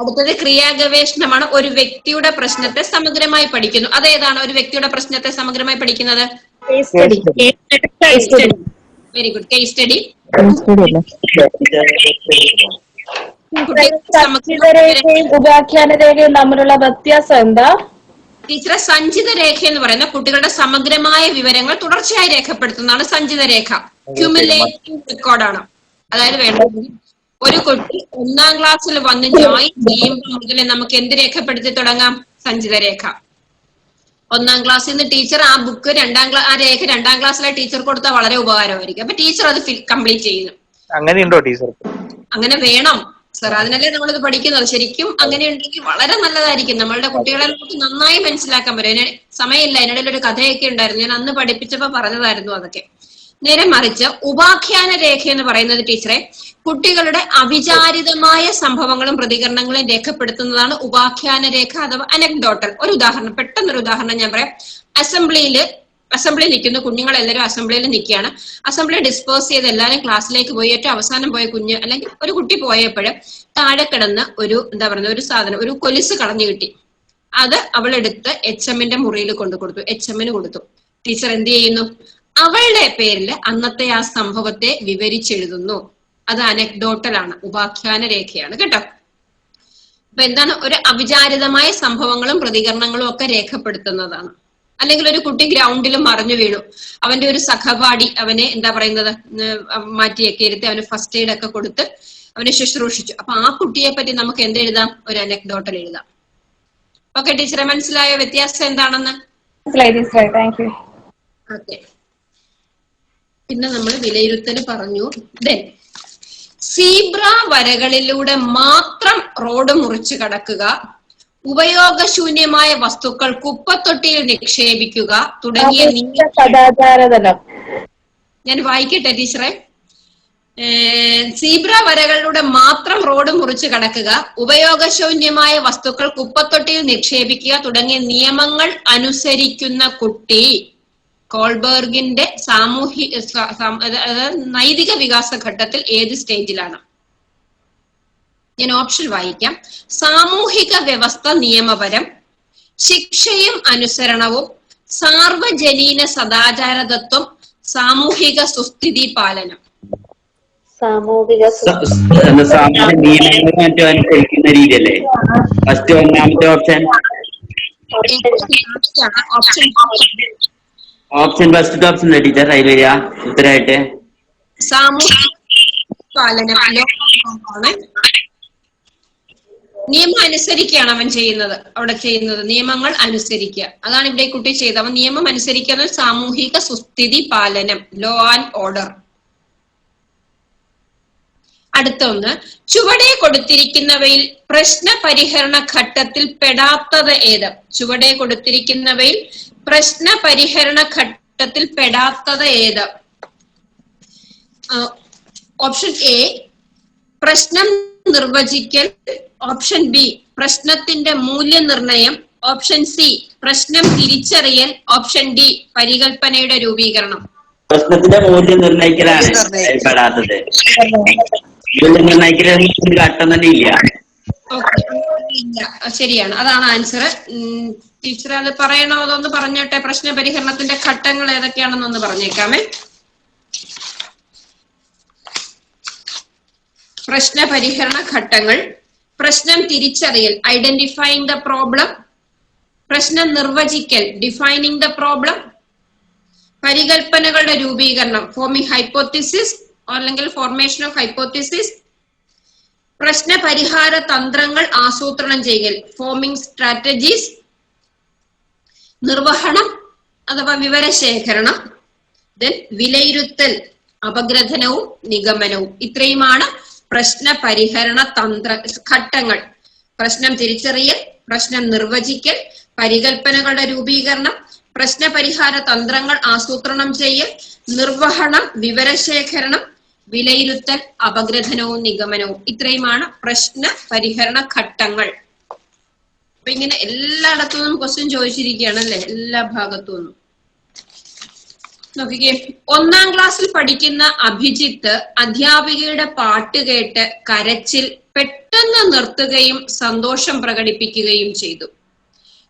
അടുത്തത് ക്രിയാഗവേഷണമാണ്. ഒരു വ്യക്തിയുടെ പ്രശ്നത്തെ സമഗ്രമായി പഠിക്കുന്നു. അതേതാണ് ഒരു വ്യക്തിയുടെ പ്രശ്നത്തെ സമഗ്രമായി പഠിക്കുന്നത്? Very good, case study. ഉപാഖ്യാന രേഖയും തമ്മിലുള്ള വ്യത്യാസം എന്താ ടീച്ചറെ? സഞ്ചിത രേഖ എന്ന് പറയുന്ന കുട്ടികളുടെ സമഗ്രമായ വിവരങ്ങൾ തുടർച്ചയായി രേഖപ്പെടുത്തുന്നതാണ് സഞ്ചിത രേഖ. ക്യുമുലേറ്റീവ് റെക്കോർഡാണ്. അതായത് വേണ്ടത് ഒരു കുട്ടി 1ാം ക്ലാസ്സിൽ വന്ന് ജോയിൻ ചെയ്യുമ്പോൾ മുതൽ നമുക്ക് എന്ത് രേഖപ്പെടുത്തി തുടങ്ങാം? സഞ്ചിത രേഖ. 1ാം ക്ലാസ്സിൽ നിന്ന് ടീച്ചർ ആ ബുക്ക് ആ രേഖ 2ാം ക്ലാസ്സിലെ ടീച്ചർ കൊടുത്താൽ വളരെ ഉപകാരമായിരിക്കും. അപ്പൊ ടീച്ചർ അത് കംപ്ലീറ്റ് ചെയ്യുന്നു. അങ്ങനെയുണ്ടോ ടീച്ചർ? അങ്ങനെ വേണം സർ, അതിനല്ലേ നമ്മളിത് പഠിക്കുന്നത്. ശരിക്കും അങ്ങനെ ഉണ്ടെങ്കിൽ വളരെ നല്ലതായിരിക്കും. നമ്മളുടെ കുട്ടികളെ നമുക്ക് നന്നായി മനസ്സിലാക്കാൻ പറ്റും. സമയമില്ല, അതിനിടയിൽ ഒരു കഥയൊക്കെ ഉണ്ടായിരുന്നു, ഞാൻ അന്ന് പഠിപ്പിച്ചപ്പോ പറഞ്ഞതായിരുന്നു അതൊക്കെ. നേരെ മറിച്ച് ഉപാഖ്യാന രേഖ എന്ന് പറയുന്നത് ടീച്ചറെ കുട്ടികളുടെ അവിചാരിതമായ സംഭവങ്ങളും പ്രതികരണങ്ങളും രേഖപ്പെടുത്തുന്നതാണ് ഉപാഖ്യാന രേഖ അഥവാ അനക്ഡോട്ടൽ. ഒരു ഉദാഹരണം, പെട്ടെന്നൊരു ഉദാഹരണം ഞാൻ പറയാം. അസംബ്ലിയിൽ നിൽക്കുന്നു, കുഞ്ഞുങ്ങളെല്ലാവരും അസംബ്ലിയിൽ നിൽക്കുകയാണ്. അസംബ്ലി ഡിസ്പേഴ്സ് ചെയ്ത് എല്ലാവരും ക്ലാസ്സിലേക്ക് പോയി. ഏറ്റവും അവസാനം പോയ കുഞ്ഞ് അല്ലെങ്കിൽ ഒരു കുട്ടി പോയപ്പോൾ താഴെ കിടന്ന് ഒരു എന്താ പറയുന്നത് ഒരു സാധനം, ഒരു കൊലുസ് കളഞ്ഞു കിട്ടി. അത് അവളെടുത്ത് HMന്റെ മുറിയിൽ കൊടുത്തു. HMന് കൊടുത്തു. ടീച്ചർ എന്ത് ചെയ്യുന്നു? അവളുടെ പേരിൽ അന്നത്തെ ആ സംഭവത്തെ വിവരിച്ചെഴുതുന്നു. അത് അനക്ഡോട്ടലാണ്, ഉപാഖ്യാന രേഖയാണ് കേട്ടോ. അപ്പൊ എന്താണ്, ഒരു അവിചാരിതമായ സംഭവങ്ങളും പ്രതികരണങ്ങളും ഒക്കെ രേഖപ്പെടുത്തുന്നതാണ്. അല്ലെങ്കിൽ ഒരു കുട്ടി ഗ്രൗണ്ടിൽ മറിഞ്ഞു വീണു, അവന്റെ ഒരു സഹപാഠി അവനെ എന്താ പറയുന്നത് മാറ്റിയൊക്കെ ഇരുത്തി അവന് ഫസ്റ്റ് എയ്ഡ് ഒക്കെ കൊടുത്ത് അവനെ ശുശ്രൂഷിച്ചു. അപ്പൊ ആ കുട്ടിയെ പറ്റി നമുക്ക് എന്തെഴുതാം? ഒരു അനക്ഡോട്ടൽ എഴുതാം. ഓക്കെ ടീച്ചറെ, മനസ്സിലായോ വ്യത്യാസം എന്താണെന്ന്? ഓക്കെ, പിന്നെ നമ്മൾ വിലയിരുത്തൽ പറഞ്ഞു. ദെൻ സീബ്ര വരകളിലൂടെ മാത്രം റോഡ് മുറിച്ചു കടക്കുക, ഉപയോഗശൂന്യമായ വസ്തുക്കൾ കുപ്പത്തൊട്ടിയിൽ നിക്ഷേപിക്കുക തുടങ്ങിയ ഞാൻ വായിക്കട്ടെ ടീച്ചറെ. സീബ്ര വരകളിലൂടെ മാത്രം റോഡ് മുറിച്ചു കടക്കുക, ഉപയോഗശൂന്യമായ വസ്തുക്കൾ കുപ്പത്തൊട്ടിയിൽ നിക്ഷേപിക്കുക തുടങ്ങിയ നിയമങ്ങൾ അനുസരിക്കുന്ന കുട്ടി കോൾബർഗിന്റെ നൈതിക വികാസ ഘട്ടത്തിൽ ഏത് സ്റ്റേജിലാണ്? ഞാൻ ഓപ്ഷൻ വായിക്കാം. സാമൂഹിക വ്യവസ്ഥ നിയമപരം, ശിക്ഷയും അനുസരണവും, സാർവജനീന സദാചാരതത്വം, സാമൂഹിക സുസ്ഥിതി പാലനം. നിയമങ്ങൾ മറ്റോ അനുസരിക്കുന്ന രീതിയല്ലേ ഫസ്റ്റ് ഒന്നാമത്തെ option? Option first option teacher അതിൽ വരിക ഉത്തരമായിട്ട് സാമൂഹിക പാലനം. നിയമം അനുസരിക്കുകയാണ് അവൻ ചെയ്യുന്നത്, അവിടെ ചെയ്യുന്നത് നിയമങ്ങൾ അനുസരിക്കുക. അതാണ് ഇവിടെ കുട്ടി ചെയ്തത്. അവൻ നിയമം അനുസരിക്കുന്ന സാമൂഹിക സുസ്ഥിതി പാലനം, ലോ ആൻഡ് ഓർഡർ. അടുത്ത ഒന്ന്, ചുവടെ കൊടുത്തിരിക്കുന്നവയിൽ പ്രശ്ന പരിഹരണ ഘട്ടത്തിൽ പെടാത്തത് ഏത്? ചുവടെ കൊടുത്തിരിക്കുന്നവയിൽ പ്രശ്ന പരിഹരണ ഘട്ടത്തിൽ പെടാത്തത് ഏത്? ഓപ്ഷൻ എ പ്രശ്നം നിർവചിക്കൽ, ഓപ്ഷൻ ബി പ്രശ്നത്തിന്റെ മൂല്യനിർണയം, ഓപ്ഷൻ സി പ്രശ്നം തിരിച്ചറിയൽ, ഓപ്ഷൻ ഡി പരികൽപ്പനയുടെ രൂപീകരണം. പ്രശ്നത്തിന്റെ മൂല്യം നിർണ്ണയിക്കലാണ് പെടാത്തത്. മൂല്യം നിർണ്ണയിക്കൽ ഘട്ടം തന്നെ ഇല്ല. ശരിയാണ്, അതാണ് ആൻസർ. ടീച്ചർ അത് പറയണോ അതൊന്ന് പറഞ്ഞോട്ടെ? പ്രശ്ന പരിഹരണത്തിന്റെ ഘട്ടങ്ങൾ ഏതൊക്കെയാണെന്നൊന്ന് പറഞ്ഞേക്കാമേ. പ്രശ്ന പരിഹരണ ഘട്ടങ്ങൾ: പ്രശ്നം തിരിച്ചറിയൽ, ഐഡന്റിഫൈയിങ് ദ പ്രോബ്ലം; പ്രശ്നം നിർവചിക്കൽ, ഡിഫൈനിങ് ദ പ്രോബ്ലം; പരികൽപ്പനകളുടെ രൂപീകരണം, ഫോമിംഗ് ഹൈപ്പോത്തിസിസ് അല്ലെങ്കിൽ ഫോർമേഷൻ ഓഫ് ഹൈപ്പോത്തിസിസ്; പ്രശ്ന പരിഹാര തന്ത്രങ്ങൾ ആസൂത്രണം ചെയ്യൽ, ഫോമിംഗ് സ്ട്രാറ്റജീസ്; നിർവഹണം അഥവാ വിവരശേഖരണം; ദെൻ വിലയിരുത്തൽ, അപഗ്രഥനവും നിഗമനവും. ഇത്രയുമാണ് പ്രശ്ന പരിഹരണ തന്ത്ര ഘട്ടങ്ങൾ. പ്രശ്നം തിരിച്ചറിയൽ, പ്രശ്നം നിർവചിക്കൽ, പരികൽപ്പനകളുടെ രൂപീകരണം, പ്രശ്ന പരിഹാര തന്ത്രങ്ങൾ ആസൂത്രണം ചെയ്യൽ, നിർവഹണം, വിവരശേഖരണം, വിലയിരുത്തൽ, അപഗ്രഥനവും നിഗമനവും. ഇത്രയുമാണ് പ്രശ്ന പരിഹരണ ഘട്ടങ്ങൾ. അപ്പൊ ഇങ്ങനെ എല്ലായിടത്തു നിന്നും ക്വസ്റ്റ്യൻ ചോദിച്ചിരിക്കുകയാണ് അല്ലെ, എല്ലാ ഭാഗത്തു നിന്നും. നോക്കിക്കേ, 1ാം ക്ലാസ്സിൽ പഠിക്കുന്ന അഭിജിത്ത് അധ്യാപികയുടെ പാട്ട് കേട്ട് കരച്ചിൽ പെട്ടെന്ന് നിർത്തുകയും സന്തോഷം പ്രകടിപ്പിക്കുകയും ചെയ്തു.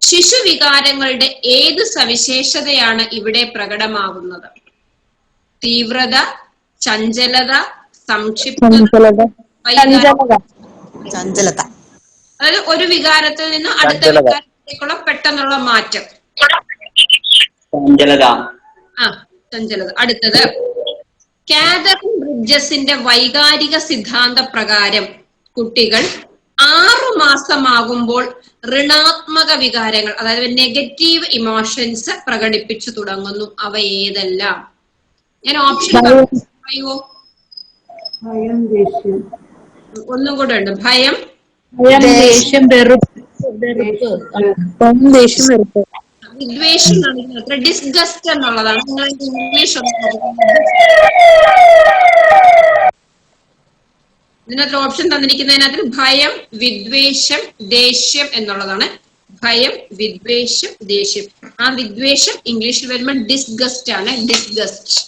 ശിശുവികാരങ്ങളുടെ ഏത് സവിശേഷതയാണ് ഇവിടെ പ്രകടമാകുന്നത്? തീവ്രത, ചഞ്ചലത, സംക്ഷിപ്തത, അതായത് ഒരു വികാരത്തിൽ നിന്ന് അടുത്ത വികാരത്തിലേക്കുള്ള പെട്ടെന്നുള്ള മാറ്റം. ചഞ്ചലത. അടുത്തത്, കാതറിൻ ബ്രിഡ്ജസിന്റെ വൈകാരിക സിദ്ധാന്ത പ്രകാരം കുട്ടികൾ 6 മാസമാകുമ്പോൾ ഋണാത്മക വികാരങ്ങൾ, അതായത് നെഗറ്റീവ് ഇമോഷൻസ് പ്രകടിപ്പിച്ചു തുടങ്ങുന്നു. അവ ഏതെല്ലാം? ഞാൻ ഓപ്ഷൻ പറയുമോ? ഒന്നും കൂടെ ഉണ്ട്. ഭയം, ദേഷ്യം, വിദ്വേഷം, ഡിസ്ഗസ്റ്റ് എന്നുള്ളതാണ്. നിങ്ങൾ ഇംഗ്ലീഷ് ഇതിനകത്ത് ഓപ്ഷൻ തന്നിരിക്കുന്നതിനകത്ത് ഭയം, വിദ്വേഷം, ദേഷ്യം എന്നുള്ളതാണ്. ഭയം, വിദ്വേഷം, ദേഷ്യം. ആ വിദ്വേഷം ഇംഗ്ലീഷിൽ വരുമ്പോൾ ഡിസ്ഗസ്റ്റ് ആണ്, ഡിസ്ഗസ്റ്റ്.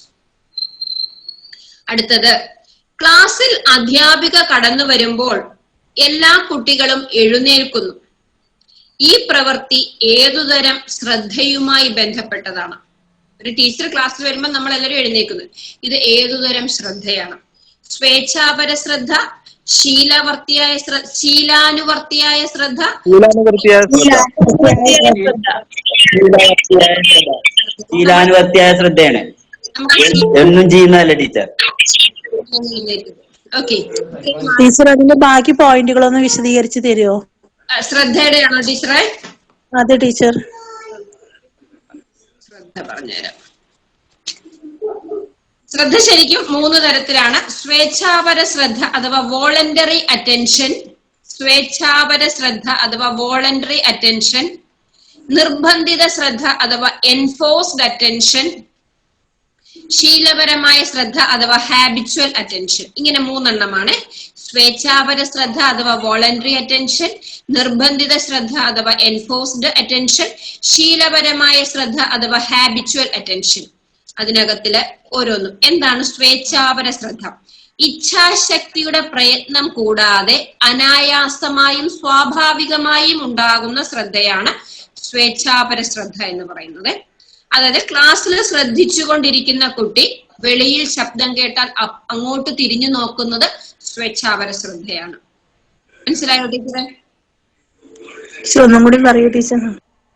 അടുത്തത്, ക്ലാസ്സിൽ അധ്യാപിക കടന്നു വരുമ്പോൾ എല്ലാ കുട്ടികളും എഴുന്നേൽക്കുന്നു. ഈ പ്രവൃത്തി ഏതുതരം ശ്രദ്ധയുമായി ബന്ധപ്പെട്ടതാണ്? ഒരു ടീച്ചർ ക്ലാസ്സിൽ വരുമ്പോൾ നമ്മൾ എല്ലാവരും എഴുന്നേൽക്കുന്നു. ഇത് ഏതുതരം ശ്രദ്ധയാണ്? സ്വേച്ഛാപര ശ്രദ്ധ, ശീലാനുവർത്തിയായ ശ്രദ്ധ, ശീലാനുവർത്തിയായ ശ്രദ്ധയാണ്. നമുക്ക് എന്നും ചെയ്യുന്നതല്ല ടീച്ചർ. ഓക്കെ. ടീച്ചർ അതിന്റെ ബാക്കി പോയിന്റുകളൊന്ന് വിശദീകരിച്ച് തരുമോ? ശ്രദ്ധയുടെ ആണോ ടീച്ചറെ? അതെ ടീച്ചർ. ശ്രദ്ധ പറഞ്ഞുതരാം. ശ്രദ്ധ ശരിക്കും 3 തരത്തിലാണ്. സ്വേച്ഛാപര ശ്രദ്ധ അഥവാ വോളണ്ടറി അറ്റൻഷൻ, സ്വേച്ഛാപര ശ്രദ്ധ അഥവാ വോളണ്ടറി അറ്റൻഷൻ, നിർബന്ധിത ശ്രദ്ധ അഥവാ എൻഫോഴ്സ്ഡ് അറ്റൻഷൻ, ശീലപരമായ ശ്രദ്ധ അഥവാ ഹാബിച്വൽ അറ്റൻഷൻ. ഇങ്ങനെ 3 എണ്ണമാണ്. സ്വേച്ഛാപര ശ്രദ്ധ അഥവാ വോളണ്ടറി അറ്റൻഷൻ, നിർബന്ധിത ശ്രദ്ധ അഥവാ എൻഫോഴ്സ്ഡ് അറ്റൻഷൻ, ശീലപരമായ ശ്രദ്ധ അഥവാ ഹാബിച്വൽ അറ്റൻഷൻ. അതിനകത്തില് ഓരോന്നും. എന്താണ് സ്വേച്ഛാപര ശ്രദ്ധ? ഇച്ഛാശക്തിയുടെ പ്രയത്നം കൂടാതെ അനായാസമായും സ്വാഭാവികമായും ഉണ്ടാകുന്ന ശ്രദ്ധയാണ് സ്വേച്ഛാപര ശ്രദ്ധ എന്ന് പറയുന്നത്. അതായത് ക്ലാസ്സിൽ ശ്രദ്ധിച്ചുകൊണ്ടിരിക്കുന്ന കുട്ടി വെളിയിൽ ശബ്ദം കേട്ടാൽ അങ്ങോട്ട് തിരിഞ്ഞു നോക്കുന്നത് സ്വേച്ഛാപര ശ്രദ്ധയാണ്. മനസ്സിലായോ ടീച്ചറെ? ഒന്നും കൂടി പറയൂ ടീച്ചർ.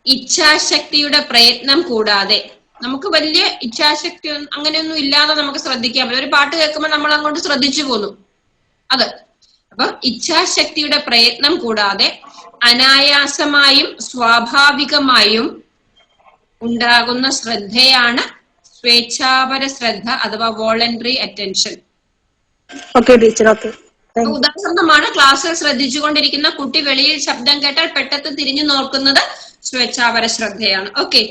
ഇച്ഛാശക്തിയുടെ പ്രയത്നം കൂടാതെ, നമുക്ക് വലിയ ഇച്ഛാശക്തി അങ്ങനെയൊന്നും ഇല്ലാതെ നമുക്ക് ശ്രദ്ധിക്കാൻ പറ്റും. ഒരു പാട്ട് കേൾക്കുമ്പോൾ നമ്മൾ അങ്ങോട്ട് ശ്രദ്ധിച്ചു പോന്നു. അത് അപ്പൊ ഇച്ഛാശക്തിയുടെ പ്രയത്നം കൂടാതെ അനായാസമായും സ്വാഭാവികമായും ഉണ്ടാകുന്ന ശ്രദ്ധയാണ് സ്വേച്ഛാപര ശ്രദ്ധ അഥവാ voluntary attention. Okay teacher. Okay. ഉദാഹരണമാണ് ക്ലാസ്സിൽ ശ്രദ്ധിച്ചുകൊണ്ടിരിക്കുന്ന കുട്ടി വെളിയിൽ ശബ്ദം കേട്ടാൽ പെട്ടെന്ന് തിരിഞ്ഞു നോക്കുന്നത് സ്വേച്ഛാപര ശ്രദ്ധയാണ്. ഓക്കെ.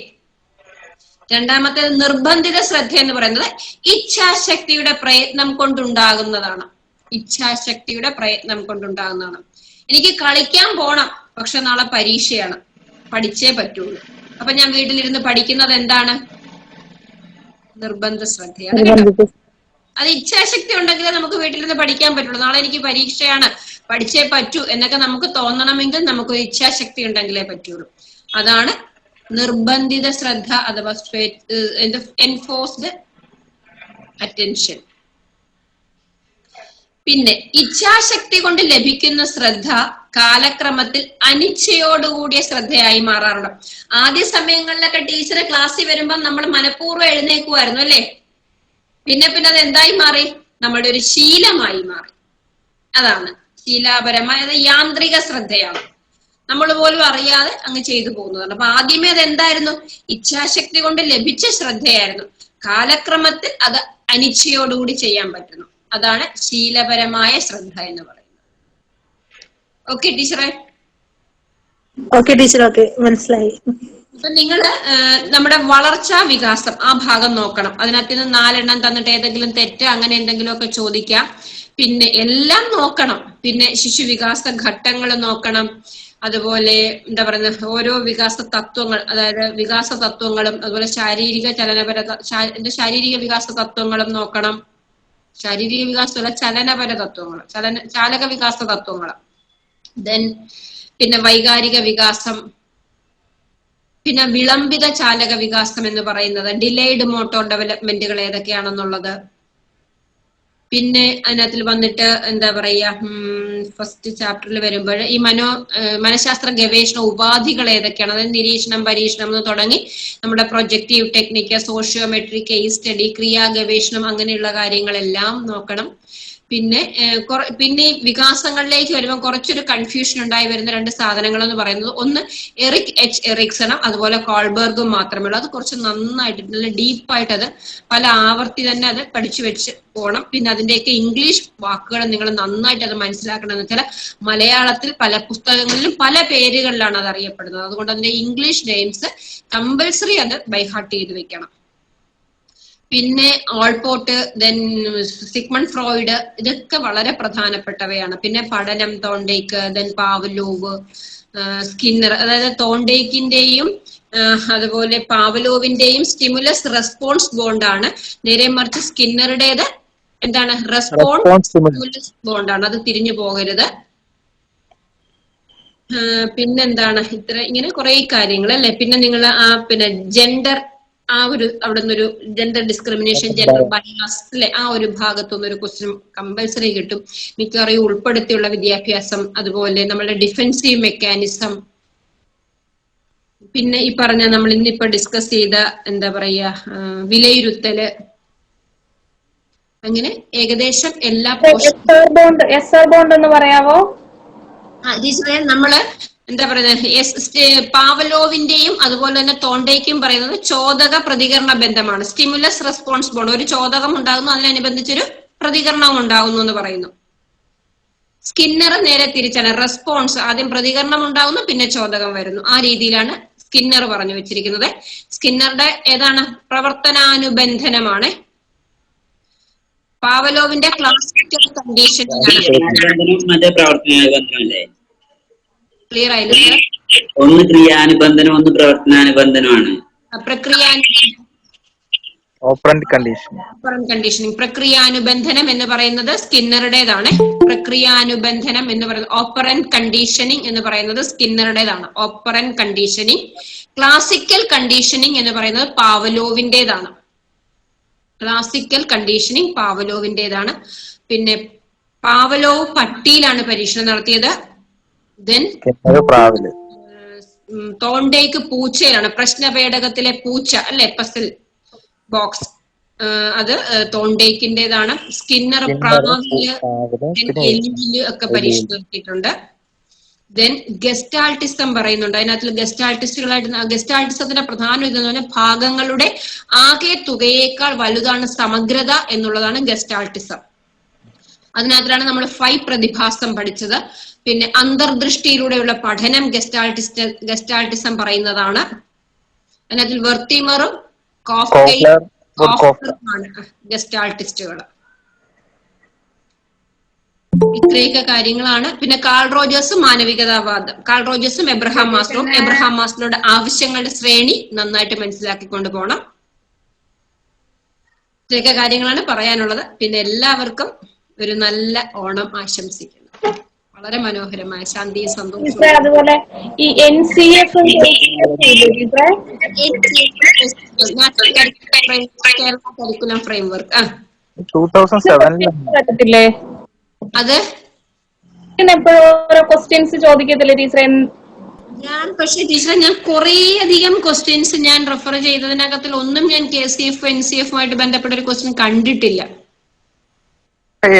രണ്ടാമത്തേത് നിർബന്ധിത ശ്രദ്ധ എന്ന് പറയുന്നത് ഇച്ഛാശക്തിയുടെ പ്രയത്നം കൊണ്ടുണ്ടാകുന്നതാണ്. ഇച്ഛാശക്തിയുടെ പ്രയത്നം കൊണ്ടുണ്ടാകുന്നതാണ്. എനിക്ക് കളിക്കാൻ പോണം, പക്ഷെ നാളെ പരീക്ഷയാണ്, പഠിച്ചേ പറ്റുള്ളൂ. അപ്പൊ ഞാൻ വീട്ടിലിരുന്ന് പഠിക്കുന്നത് എന്താണ്? നിർബന്ധ ശ്രദ്ധയാണ്. അത് ഇച്ഛാശക്തി ഉണ്ടെങ്കിലേ നമുക്ക് വീട്ടിലിരുന്ന് പഠിക്കാൻ പറ്റുള്ളൂ. നാളെ എനിക്ക് പരീക്ഷയാണ്, പഠിച്ചേ പറ്റൂ എന്നൊക്കെ നമുക്ക് തോന്നണമെങ്കിൽ നമുക്ക് ഇച്ഛാശക്തി ഉണ്ടെങ്കിലേ പറ്റുള്ളൂ. അതാണ് നിർബന്ധിത ശ്രദ്ധ അഥവാ എൻഫോഴ്സ്ഡ് അറ്റൻഷൻ. പിന്നെ ഇച്ഛാശക്തി കൊണ്ട് ലഭിക്കുന്ന ശ്രദ്ധ കാലക്രമത്തിൽ അനിച്ഛയോടുകൂടിയ ശ്രദ്ധയായി മാറാറുണ്ട്. ആദ്യ സമയങ്ങളിലൊക്കെ ടീച്ചർ ക്ലാസ്സിൽ വരുമ്പോൾ നമ്മൾ മനഃപൂർവ്വം എഴുന്നേക്കുമായിരുന്നു അല്ലേ? പിന്നെ അത് എന്തായി മാറി? നമ്മുടെ ഒരു ശീലമായി മാറി. അതാണ് ശീലാപരമായ യാന്ത്രിക ശ്രദ്ധയാണ്. നമ്മൾ പോലും അറിയാതെ അങ്ങ് ചെയ്തു പോകുന്നതാണ്. അപ്പൊ ആദ്യമേ അത് എന്തായിരുന്നു? ഇച്ഛാശക്തി കൊണ്ട് ലഭിച്ച ശ്രദ്ധയായിരുന്നു. കാലക്രമത്തിൽ അത് അനിച്ഛയോടുകൂടി ചെയ്യാൻ പറ്റുന്നു. അതാണ് ശീലപരമായ ശ്രദ്ധ എന്ന് പറയുന്നത്. ഓക്കെ ടീച്ചറെ? Okay teacher. ഓക്കെ, മനസ്സിലായി. അപ്പൊ നിങ്ങള് നമ്മുടെ വളർച്ചാ വികാസം ആ ഭാഗം നോക്കണം. അതിനകത്ത് നിന്ന് 4 എണ്ണം തന്നിട്ട് ഏതെങ്കിലും തെറ്റ് അങ്ങനെ എന്തെങ്കിലുമൊക്കെ ചോദിക്കാം. പിന്നെ എല്ലാം നോക്കണം. പിന്നെ ശിശു വികാസ ഘട്ടങ്ങൾ നോക്കണം. അതുപോലെ എന്താ പറയുന്നത്, ഓരോ വികാസ തത്വങ്ങൾ, അതായത് വികാസ തത്വങ്ങളും അതുപോലെ ശാരീരിക വികാസ തത്വങ്ങളും നോക്കണം. ശാരീരിക വികാസമല്ല, ചലനപര തത്വങ്ങൾ, ചാലക വികാസ തത്വങ്ങൾ. ദെൻ പിന്നെ വൈകാരിക വികാസം, പിന്നെ വിളംബിത ചാലക വികാസം എന്ന് പറയുന്നത്, ഡിലേഡ് മോട്ടോർ ഡെവലപ്മെന്റുകൾ ഏതൊക്കെയാണെന്നുള്ളത്. പിന്നെ അതിനകത്തിൽ വന്നിട്ട് എന്താ പറയാ, ഫസ്റ്റ് ചാപ്റ്ററിൽ വരുമ്പോൾ ഈ മനഃശാസ്ത്ര ഗവേഷണ ഉപാധികൾ ഏതൊക്കെയാണ്, അതായത് നിരീക്ഷണം, പരീക്ഷണം എന്ന് തുടങ്ങി നമ്മുടെ projective technique, sociometry, case study, ക്രിയാ ഗവേഷണം, അങ്ങനെയുള്ള കാര്യങ്ങളെല്ലാം നോക്കണം. പിന്നെ ഈ വികാസങ്ങളിലേക്ക് വരുമ്പോൾ കുറച്ചൊരു കൺഫ്യൂഷൻ ഉണ്ടായി വരുന്ന 2 സാധനങ്ങൾ എന്ന് പറയുന്നത്, ഒന്ന് എറിക് എച്ച് എറിക്സണും അതുപോലെ കോൾബർഗും മാത്രമേ ഉള്ളൂ. അത് കുറച്ച് നന്നായിട്ട് നല്ല ഡീപ്പായിട്ട് അത് പല ആവർത്തി തന്നെ അത് പഠിച്ചു വെച്ച് പോകണം. പിന്നെ അതിന്റെയൊക്കെ ഇംഗ്ലീഷ് വാക്കുകൾ നിങ്ങൾ നന്നായിട്ട് അത് മനസ്സിലാക്കണം. എന്ന് വെച്ചാൽ മലയാളത്തിൽ പല പുസ്തകങ്ങളിലും പല പേരുകളിലാണ് അത് അറിയപ്പെടുന്നത്. അതുകൊണ്ട് അതിന്റെ ഇംഗ്ലീഷ് നെയിംസ് കമ്പൽസറി അത് ബൈഹാർട്ട് ചെയ്ത് വെക്കണം. പിന്നെ ഓൾപോർട്ട്, ദെൻ സിഗ്മണ്ട് ഫ്രോയിഡ്, ഇതൊക്കെ വളരെ പ്രധാനപ്പെട്ടവയാണ്. പിന്നെ പഠനം, തോണ്ടേക്ക്, ദെൻ പാവലോവ്, സ്കിന്നർ, അതായത് തോണ്ടേക്കിന്റെയും അതുപോലെ പാവലോവിന്റെയും സ്റ്റിമുലസ് റെസ്പോൺസ് ബോണ്ടാണ്. നേരെ മറിച്ച് സ്കിന്നറുടേത് എന്താണ്? റെസ്പോൺസ് സ്റ്റിമുലസ് ബോണ്ടാണ്. അത് തിരിഞ്ഞു പോകരുത്. പിന്നെന്താണ് ഇങ്ങനെ കുറെ കാര്യങ്ങൾ അല്ലെ. പിന്നെ നിങ്ങൾ പിന്നെ ജെൻഡർ അവിടെ നിന്നൊരു ജെൻഡർ ഡിസ്ക്രിമിനേഷൻ, ജെൻഡർ ബയാസ് അല്ലെ, ആ ഒരു ഭാഗത്തുനിന്ന് ഒരു ക്വസ്റ്റ്യൻ കമ്പൽസറി കിട്ടും. മിക്കവാറും ഉൾപ്പെടുത്തിയുള്ള വിദ്യാഭ്യാസം, അതുപോലെ നമ്മളുടെ ഡിഫെൻസീവ് മെക്കാനിസം, പിന്നെ ഈ പറഞ്ഞ നമ്മൾ ഇന്നിപ്പോ ഡിസ്കസ് ചെയ്ത എന്താ പറയാ വിലയിരുത്തല്, അങ്ങനെ ഏകദേശം എല്ലാ ബോണ്ട് എന്ന് പറയാവോ? നമ്മള് എന്താ പറയുന്നത്, പാവലോവിന്റെയും അതുപോലെ തന്നെ തോണ്ടേക്കും പറയുന്നത് ചോദക പ്രതികരണ ബന്ധമാണ്. സ്റ്റിമുലസ് റെസ്പോൺസ് ബോണ്ട്, ഒരു ചോദകം ഉണ്ടാകുന്നു, അതിനനുബന്ധിച്ചൊരു പ്രതികരണവും ഉണ്ടാകുന്നു എന്ന് പറയുന്നു. സ്കിന്നർ നേരെ തിരിച്ചാണ്, റെസ്പോൺസ് ആദ്യം പ്രതികരണം ഉണ്ടാകുന്നു, പിന്നെ ചോദകം വരുന്നു. ആ രീതിയിലാണ് സ്കിന്നർ പറഞ്ഞു വെച്ചിരിക്കുന്നത്. സ്കിന്നറുടെ ഏതാണ് പ്രവർത്തനാനുബന്ധനമാണ്. പാവലോവിന്റെ ക്ലാസിക്കൽ കണ്ടീഷനിങ് ക്ലിയർ ആയില്ലേ? ഒന്ന് ക്രിയാനുബന്ധനം, ഒന്ന് പ്രവർത്തനാനുബന്ധനമാണ്. കണ്ടീഷനിങ് പ്രക്രിയാനുബന്ധനം എന്ന് പറയുന്നത് സ്കിന്നറുടേതാണ്. പ്രക്രിയാനുബന്ധനം എന്ന് പറയുന്നത് ഓപ്പറന്റ് കണ്ടീഷനിങ് എന്ന് പറയുന്നത് സ്കിന്നറുടേതാണ്. Operant conditioning. ക്ലാസിക്കൽ കണ്ടീഷനിങ് എന്ന് പറയുന്നത് പാവലോവിന്റേതാണ്. Classical conditioning പാവലോവിന്റേതാണ്. പിന്നെ പാവലോവ് പട്ടിയിലാണ് പരീക്ഷണം നടത്തിയത്. ദെൻ തോണ്ടേക്ക് പൂച്ചയിലാണ്, പ്രശ്നപേടകത്തിലെ പൂച്ച അല്ലെ, പസിൽ ബോക്സ്, അത് തോണ്ടേക്കിന്റേതാണ്. സ്കിന്നർ പ്രാവില്, എലിയില് ഒക്കെ പരീക്ഷണം നടത്തിയിട്ടുണ്ട്. ദെൻ ഗസ്റ്റാൾട്ടിസം പറയുന്നുണ്ട്. അതിനകത്ത് ഗസ്റ്റാൾട്ടിസ്റ്റുകളായിട്ട്, ഗസ്റ്റാൾട്ടിസത്തിന്റെ പ്രധാന ഇതെന്ന് പറഞ്ഞാൽ ഭാഗങ്ങളുടെ ആകെ തുകയേക്കാൾ വലുതാണ് സമഗ്രത എന്നുള്ളതാണ് ഗസ്റ്റാൾട്ടിസം. അതിനകത്തിലാണ് നമ്മൾ 5 പ്രതിഭാസം പഠിച്ചത്. പിന്നെ അന്തർദൃഷ്ടിയിലൂടെയുള്ള പഠനം ഗസ്റ്റാൾട്ടിസം പറയുന്നതാണ്. അതിനകത്ത് വെർത്തിമറും കോഫ്ലറുമാണ് ഗസ്റ്റാൾട്ടിസ്റ്റുകൾ. ഇത്രയൊക്കെ കാര്യങ്ങളാണ്. പിന്നെ കാൾ റോജേഴ്സും മാനവികതാവാദം, കാൾ റോജേഴ്സും എബ്രഹാം മാസ്ലോയുടെ ആവശ്യങ്ങളുടെ ശ്രേണി നന്നായിട്ട് മനസ്സിലാക്കിക്കൊണ്ട് പോകണം. ഇത്രയൊക്കെ കാര്യങ്ങളാണ് പറയാനുള്ളത്. പിന്നെ എല്ലാവർക്കും ഒരു നല്ല ഓണം ആശംസിക്കുന്നു. വളരെ മനോഹരമായ ശാന്തിയും സന്തോഷവും. അതുപോലെ ഈ NCF കേരള കരിക്കുലം ഫ്രെയിംവർക്ക് 2007 അത് എപ്പോഴും ക്വസ്റ്റ്യൻസ് ചോദിക്കത്തില്ലേ ടീച്ചറെ? പക്ഷെ ടീച്ചറെ ഞാൻ കുറേ അധികം ക്വസ്റ്റ്യൻസ് ഞാൻ റെഫർ ചെയ്തതിനകത്തിൽ ഒന്നും ഞാൻ KCF NCF ബന്ധപ്പെട്ട ഒരു ക്വസ്റ്റ്യൻ കണ്ടിട്ടില്ല.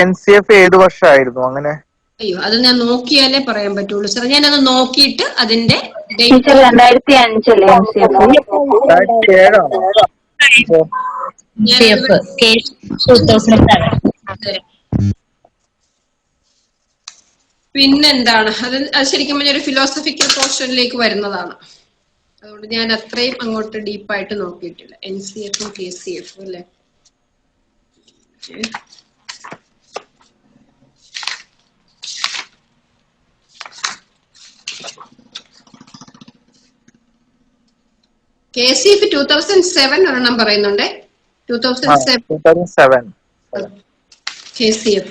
NCF ഏത് വർഷമായിരുന്നു അങ്ങനെ? അയ്യോ, അത് ഞാൻ നോക്കിയാലേ പറയാൻ പറ്റുള്ളൂ സാർ. ഞാനത് നോക്കിയിട്ട് അതിന്റെ 2005 പിന്നെന്താണ് അത് ശരിക്കും പറഞ്ഞ ഒരു ഫിലോസഫിക്കൽ പോർഷനിലേക്ക് വരുന്നതാണ്. അതുകൊണ്ട് ഞാൻ അത്രയും അങ്ങോട്ട് ഡീപ്പായിട്ട് നോക്കിയിട്ടില്ല. NCF KCF അല്ലെ. KCF 2007 ഒരെണ്ണം പറയുന്നുണ്ട്. 2007 KCF.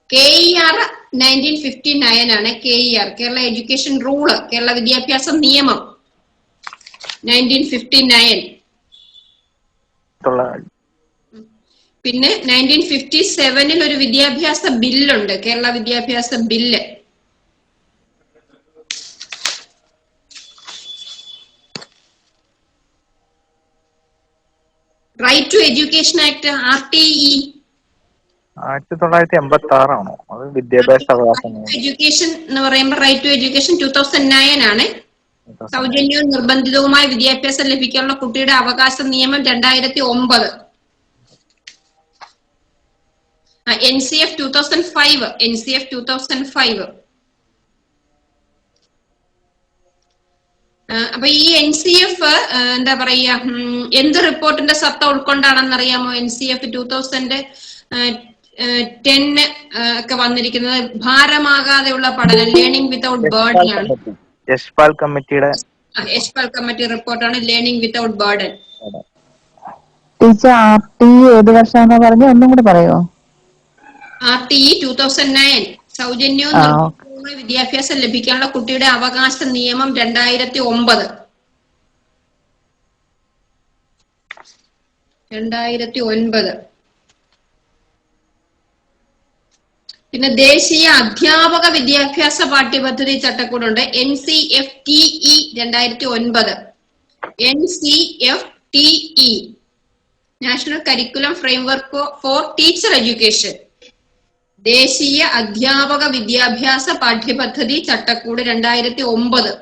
KER 1959 ആണ്. KER Kerala education rule, Kerala വിദ്യാഭ്യാസ നിയമം 1959. പിന്നെ 1957 ഒരു വിദ്യാഭ്യാസ ബില്ലുണ്ട്, കേരള വിദ്യാഭ്യാസ bill. Right to education act RTE 1986 ആണോ? അത് വിദ്യാഭ്യാസ അവകാശം. എഡ്യൂക്കേഷൻ എന്ന് പറയുമ്പോൾ റൈറ്റ് ടു എഡ്യൂക്കേഷൻ 2009 ആണ്. സൗജന്യവും നിർബന്ധിതവുമായ വിദ്യാഭ്യാസം ലഭിക്കാനുള്ള കുട്ടിയുടെ അവകാശ നിയമം 2009. NCF 2005. അപ്പൊ ഈ NCF എന്താ പറയാ, എന്ത് റിപ്പോർട്ടിന്റെ സത്ത ഉൾക്കൊണ്ടാണെന്ന് അറിയാമോ? NCF 2010 ഒക്കെ വന്നിരിക്കുന്നത് ഭാരമാകാതെയുള്ള പഠനം, ലേണിംഗ് വിത്തൗട്ട് ബേർഡൻ ആണ്. യശ്പാൽ കമ്മിറ്റിയുടെ റിപ്പോർട്ടാണ് learning without burden. Teacher RTE ഏത് വർഷമാണെന്ന് പറഞ്ഞ ഒന്നും കൂടി പറയോ? RTE 2009 സൗജന്യവും ആ, നിർബന്ധവുമായ വിദ്യാഭ്യാസം ലഭിക്കാനുള്ള കുട്ടിയുടെ അവകാശ നിയമം 2009. 2009. പിന്നെ ദേശീയ അധ്യാപക വിദ്യാഭ്യാസ പാഠ്യപദ്ധതി ചട്ടക്കൂടുണ്ട്, NCFTE 2009. NCFTE, national curriculum framework four teacher education. ദേശീയ അധ്യാപക വിദ്യാഭ്യാസ പാഠ്യപദ്ധതി ചട്ടക്കൂട് 2009.